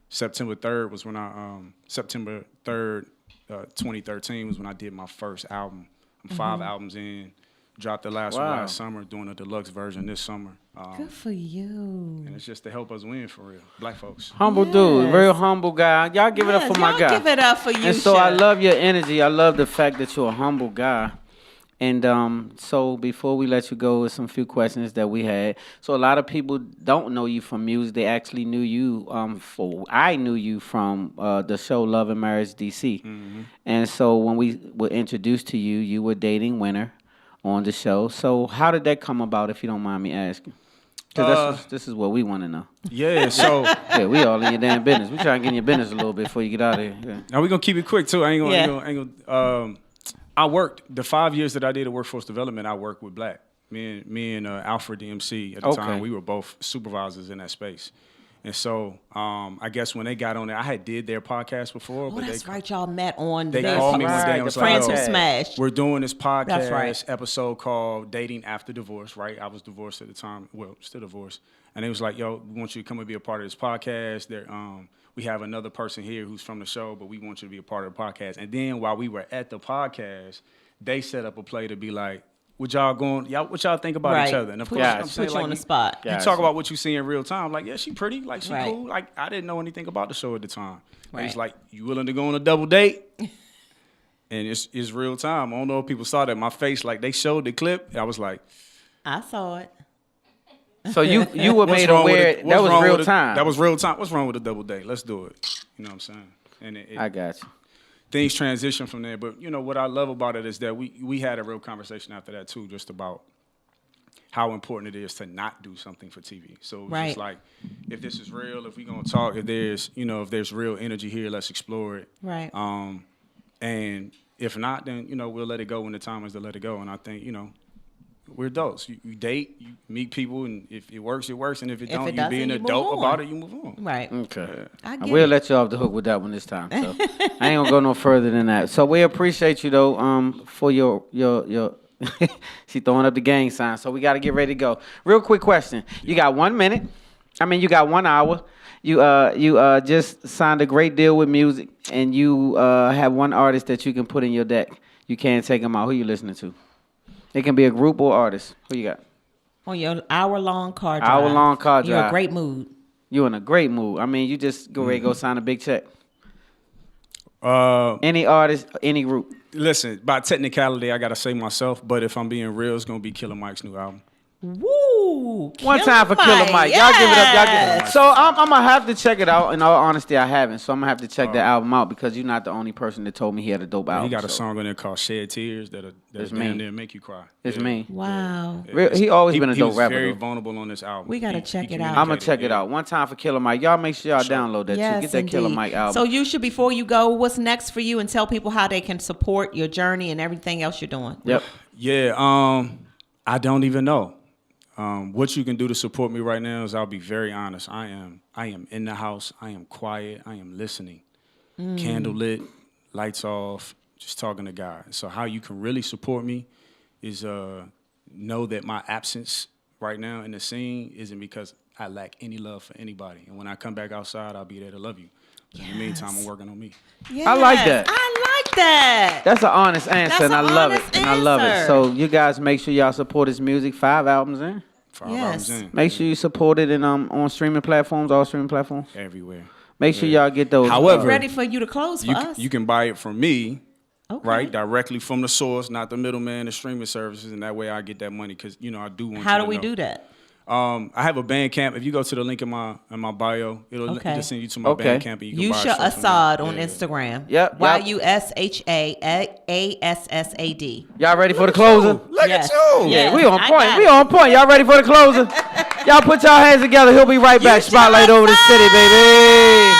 September 3rd was when September 3rd, 2013 was when I did my first album. I'm 5 albums in, dropped the last one last summer, doing a deluxe version this summer. Good for you. And it's just to help us win for real, black folks. Humble dude, real humble guy. Y'all give it up for my guy. Give it up for you. And so I love your energy. I love the fact that you're a humble guy. And so before we let you go, with some few questions that we had. So a lot of people don't know you from music. They actually knew you I knew you from the show Love and Marriage DC. Mm-hmm. And so when we were introduced to you, you were dating Winter on the show. So how did that come about, if you don't mind me asking? Because this is what we want to know. Yeah, so... yeah, we all in your damn business. We try and get in your business a little bit before you get out of here. Yeah. Now we're going to keep it quick, too. I ain't gonna I worked, the 5 years that I did at workforce development, I worked with black. Me and Alfred DMC at the time, we were both supervisors in that space. And so I guess when they got on there, I had did their podcast before. Oh, but that's right. Y'all met on they called me one day and was like, Friends Who Smashed. We're doing this podcast episode called Dating After Divorce, right? I was divorced at the time. Well, still divorced. And they was like, yo, we want you to come and be a part of this podcast. We have another person here who's from the show, but we want you to be a part of the podcast. And then while we were at the podcast, they set up a play to be like, what y'all think about each other? And of course, I'm saying, put you on the spot. You talk about what you see in real time. Like, yeah, she pretty. Like, she cool. Like, I didn't know anything about the show at the time. Right. He's like, you willing to go on a double date? And it's real time. I don't know if people saw that. My face, like they showed the clip. I was like, I saw it. So you were what's made wrong with aware it? that What's was wrong real with it? time. That was real time. What's wrong with a double date? Let's do it. You know what I'm saying? And I got you. things transition from there. But, what I love about it is that we had a real conversation after that, too, just about how important it is to not do something for TV. So it's just like, if this is real, if we're going to talk, if there's real energy here, let's explore it. Right. And if not, then, we'll let it go when the time is to let it go. And I think, we're adults. You date, you meet people, and if it works, it works. And if it don't, you be an adult about it, you move on. Right. Okay. I We'll get it. let you off the hook with that one this time. So I ain't gonna go no further than that. So we appreciate you though, for your she throwing up the gang sign. So we gotta get ready to go. Real quick question. You got 1 minute. You got 1 hour. You just signed a great deal with music, and you have one artist that you can put in your deck. You can't take them out. Who you listening to? It can be a group or artist. Who you got? On your hour-long car drive. Hour-long car drive. You're in a great mood. You in a great mood. You just go ready to go sign a big check. Uh, Any artist, any group. Listen, by technicality, I gotta say myself, but if I'm being real, it's gonna be Killer Mike's new album. Woo! One time for Killer Mike. Y'all give it up. Y'all give it up. So I'm gonna have to check it out. In all honesty, I haven't. So I'm gonna have to check that album out because you're not the only person that told me he had a dope album. He got a song on there called "Shed Tears" that'll damn near make you cry. It's me. Wow. He always been a dope rapper. He was very though. vulnerable on this album. We gotta check it out. I'm gonna check it out. One time for Killer Mike. Y'all make sure y'all download that too. Get that Killer indeed. Mike album. So Yusha, before you go, what's next for you, and tell people how they can support your journey and everything else you're doing. Yep. Yeah. I don't even know. What you can do to support me right now is, I'll be very honest. I am in the house. I am quiet. I am listening. Candle lit, lights off, just talking to God. So how you can really support me is know that my absence right now in the scene isn't because I lack any love for anybody. And when I come back outside, I'll be there to love you. But in the meantime, I'm working on me. Yes, I like that. I like that. That's an honest answer, That's and I an love it. honest And I love it. answer. So you guys make sure y'all support his music. 5 albums in. 5 Yes. albums in. Make sure you support it in on streaming platforms, all streaming platforms. Everywhere. Make sure y'all get those. However, Ready for you to close for us. You can buy it from me, Okay. right? Directly from the source, not the middleman, the streaming services, and that way I get that money because, I do want How you do to we know. do that? I have a Bandcamp. If you go to the link in my bio, it'll just send you to my Okay. Bandcamp. And you can buy Yusha stuff from Assad there. on Instagram. Yep. YUSHAASSAD. Y'all ready for the closer? Look Yes. at you. Yeah, Yes, we on I point. got We it. on point. Y'all ready for the closer? Y'all put y'all hands together. He'll be right back. Yusha Spotlight over the city, baby.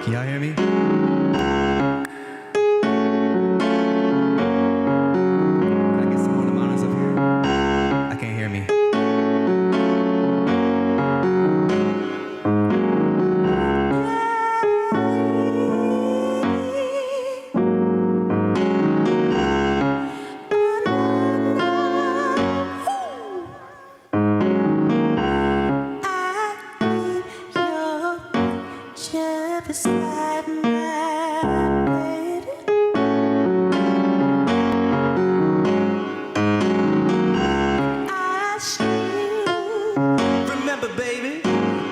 Can y'all hear me? Can I get some more monos up here? I can't hear me. Remember, baby,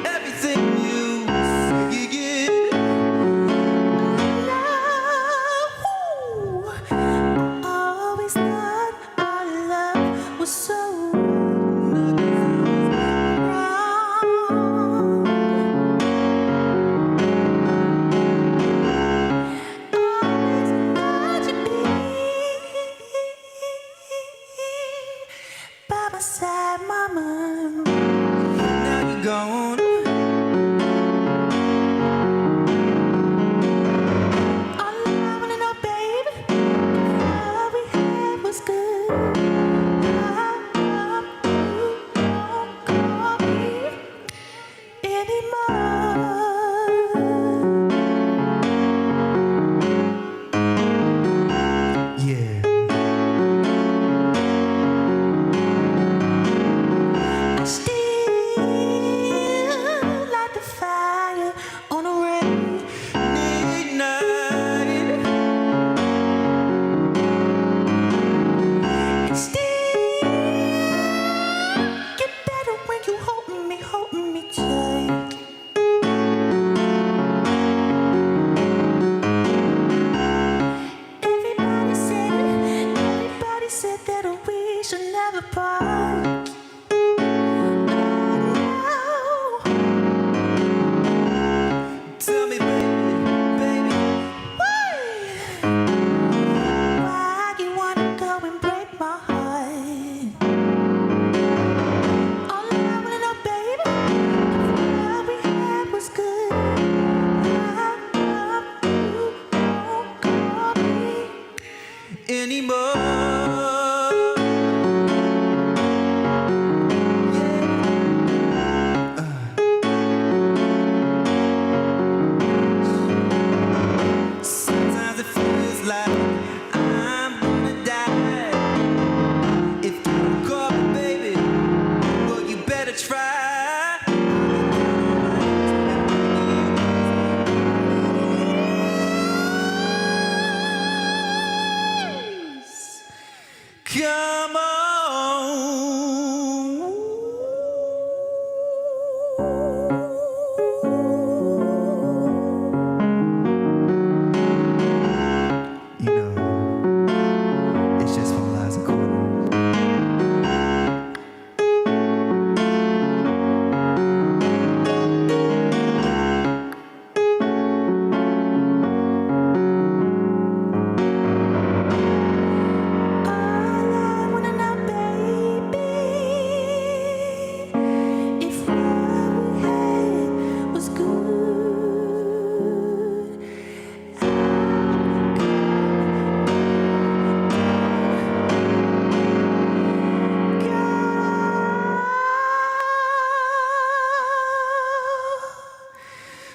everything you say you get. I always thought our love was so wrong.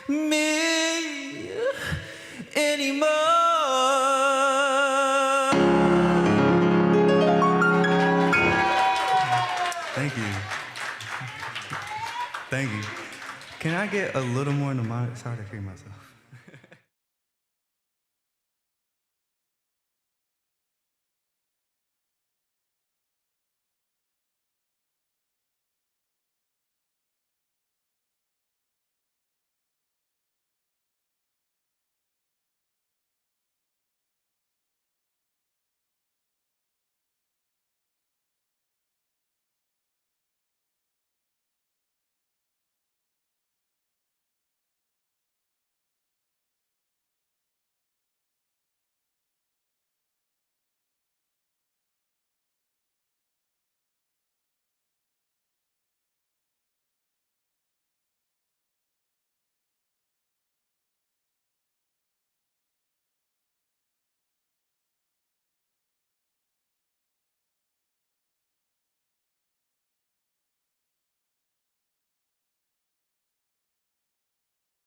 me anymore. Thank you. Thank you. Can I get a little more mnemonic? Sorry to hear myself.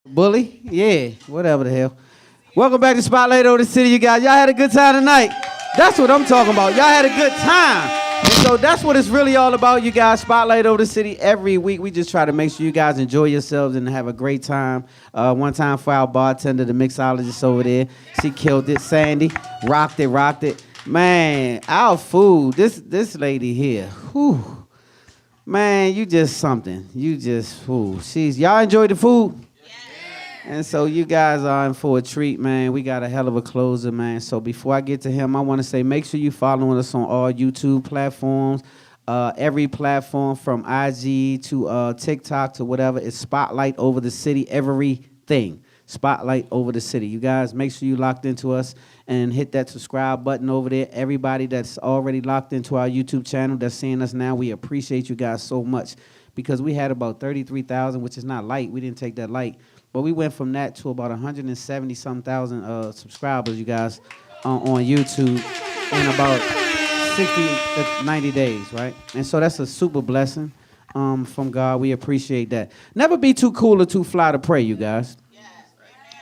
Bully? Yeah, whatever the hell. Welcome back to Spotlight Over the City, you guys. Y'all had a good time tonight. That's what I'm talking about. Y'all had a good time. And so that's what it's really all about, you guys. Spotlight Over the City every week. We just try to make sure you guys enjoy yourselves and have a great time. One time for our bartender, the mixologist over there. She killed it. Sandy, rocked it. Man, our food, this lady here, whew. Man, you just something. You just, whew. Y'all enjoyed the food? And so you guys are in for a treat, man. We got a hell of a closer, man. So before I get to him, I want to say make sure you following us on all YouTube platforms. Every platform from IG to TikTok to whatever is Spotlight Over the City. Everything. Spotlight Over the City. You guys, make sure you locked into us and hit that subscribe button over there. Everybody that's already locked into our YouTube channel that's seeing us now, we appreciate you guys so much because we had about 33,000, which is not light. We didn't take that light. But we went from that to about 170-some thousand subscribers, you guys, on YouTube in about 60 to 90 days, right? And so that's a super blessing from God. We appreciate that. Never be too cool or too fly to pray, you guys.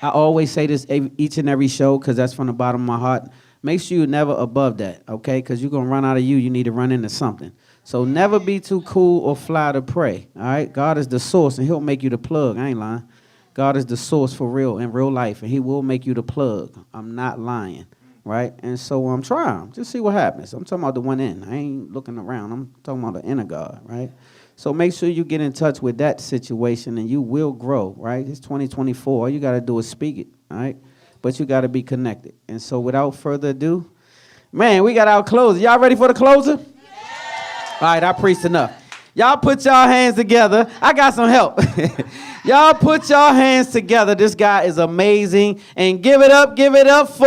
I always say this each and every show because that's from the bottom of my heart. Make sure you're never above that, okay? Because you're going to run out of you need to run into something. So never be too cool or fly to pray, all right? God is the source, and he'll make you the plug. I ain't lying. God is the source for real in real life, and he will make you the plug. I'm not lying, right? And so I'm trying. Just see what happens. I'm talking about the one in. I ain't looking around. I'm talking about the inner God, right? So make sure you get in touch with that situation, and you will grow, right? It's 2024. All you got to do is speak it, all right? But you got to be connected. And so without further ado, man, we got our closer. Y'all ready for the closer? Yeah. All right, I preached enough. Y'all put y'all hands together. I got some help. Y'all put y'all hands together. This guy is amazing. And give it up for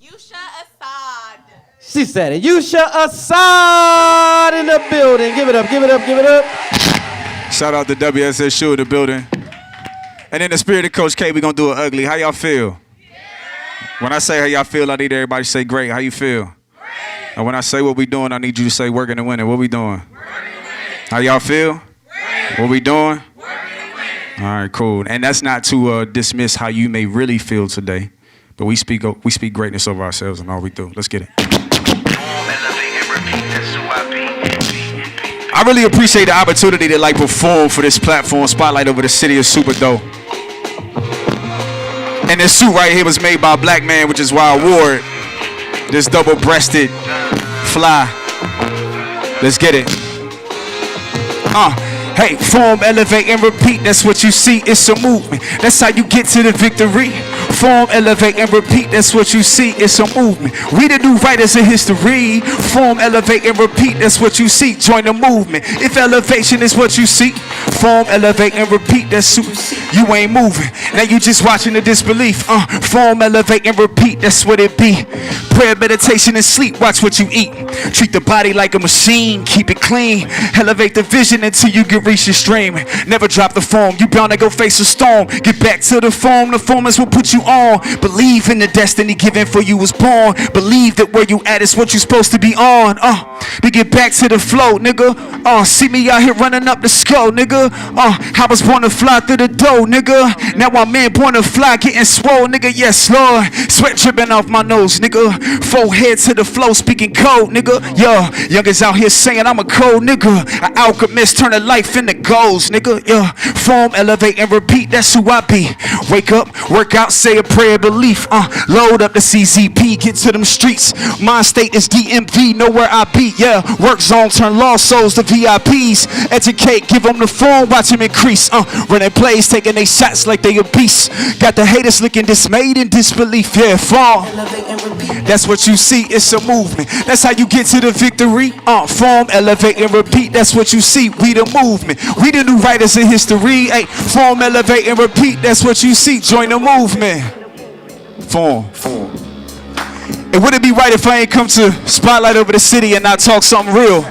Yusha Assad. She said it. Yusha Assad in the building. Give it up. Shout out to WSS Shoe in the building. And in the spirit of Coach K, we're going to do it ugly. How y'all feel? When I say how y'all feel, I need everybody to say great. How you feel? And when I say what we doing, I need you to say working and winning. What we doing? How y'all feel? What we doing? All right, cool. And that's not to dismiss how you may really feel today, but we speak greatness over ourselves and all we do. Let's get it. I really appreciate the opportunity to perform for this platform. Spotlight Over the City is super dope. And this suit right here was made by a black man, which is why I wore it. This double-breasted fly. Let's get it. Hey, form, elevate, and repeat. That's what you see. It's a movement. That's how you get to the victory. Form, elevate, and repeat. That's what you see. It's a movement. We the new writers of history. Form, elevate, and repeat. That's what you see. Join the movement. If elevation is what you see, form, elevate, and repeat. That's you ain't moving. Now you just watching the disbelief. Form, elevate, and repeat. That's what it be. Prayer, meditation, and sleep. Watch what you eat. Treat the body like a machine. Keep it clean. Elevate the vision until you get reach your stream. Never drop the form. You bound to go face a storm. Get back to the form. The form is what put you on. Believe in the destiny given for you was born. Believe that where you at is what you supposed to be on. To get back to the flow, nigga. See me out here running up the skull, nigga. nigga. I was born to fly through the door, nigga. Now I'm man born to fly, getting swole, nigga. Yes, Lord. Sweat dripping off my nose, nigga. Forehead to the flow, speaking code, nigga. Yeah, youngers out here saying I'm a cold nigga. An alchemist, turning life into goals, nigga. Yeah, form, elevate, and repeat. That's who I be. Wake up, work out, say a prayer, belief. Load up the CZP, get to them streets. Mind state is DMV, know where I be. Yeah, work zone, turn lost souls to VIPs. Educate, give them the phone, watch them increase. Running plays, taking they shots like they obese. Got the haters looking dismayed in disbelief. Yeah, fall. That's what you see, it's a movement. That's how you get to the victory. Form, elevate, and repeat. That's what you see, we the movement. We the new writers in history. Hey, form, elevate, and repeat. That's what you see, join the movement. Form. It wouldn't be right if I ain't come to spotlight over the city and not talk something real.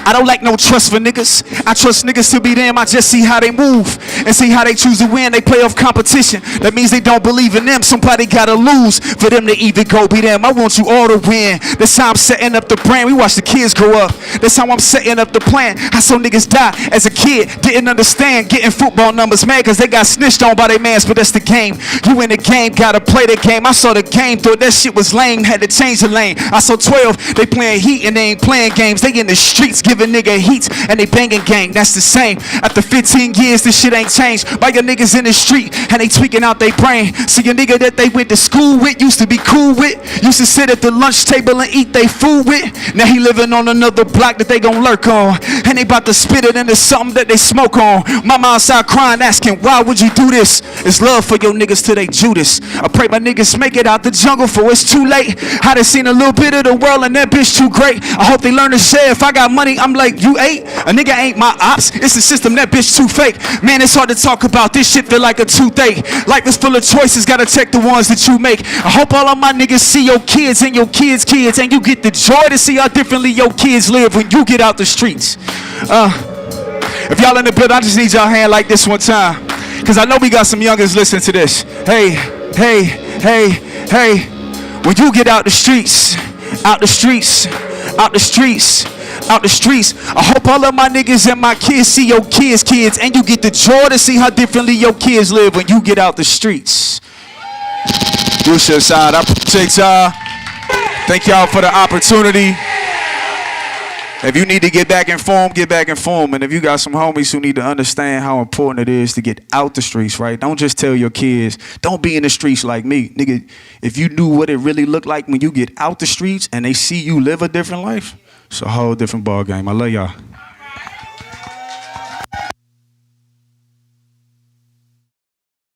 I don't like no trust for niggas. I trust niggas to be them. I just see how they move and see how they choose to win. They play off competition. That means they don't believe in them. Somebody gotta lose for them to even go be them. I want you all to win. That's how I'm setting up the brand. We watch the kids grow up. That's how I'm setting up the plan. I saw niggas die as a kid. Didn't understand getting football numbers, man, cause they got snitched on by their mans. But that's the game. You in the game, gotta play the game. I saw the game, thought that shit was lame. Had to change the lane. I saw 12. They playing heat and they ain't playing games. They in the streets giving nigga heat and they banging gang. That's the same. After 15 years, this shit ain't changed. By your niggas in the street and they tweaking out they brain. See your nigga that they went to school with, used to be cool with, used to sit at the lunch table and eat they food with. Now he living on another block that they gon' lurk on, and they about to spit it into something that they smoke on. Mama outside crying, asking why would you do this? It's love for your niggas till they Judas. I pray my niggas make it out the jungle for it's too late. I done seen a little bit of the world and that bitch too great. I hope they learn to share. If I got money, I'm like, you ate? A nigga ain't my ops. It's the system, that bitch too fake. Man, it's hard to talk about this shit, feel like a toothache. Life is full of choices, gotta check the ones that you make. I hope all of my niggas see your kids and your kids' kids, and you get the joy to see how differently your kids live when you get out the streets. If y'all in the building, I just need y'all hand like this one time, cause I know we got some youngers listening to this. Hey, hey, hey, hey. When you get out the streets, out the streets, out the streets, out the streets, I hope all of my niggas and my kids see your kids' kids, and you get the joy to see how differently your kids live when you get out the streets. Yusha, Assad, I appreciate y'all. Thank y'all for the opportunity. If you need to get back in form, get back in form. And if you got some homies who need to understand how important it is to get out the streets, right? Don't just tell your kids, don't be in the streets like me. Nigga, if you knew what it really looked like when you get out the streets and they see you live a different life, it's a whole different ball game. I love y'all.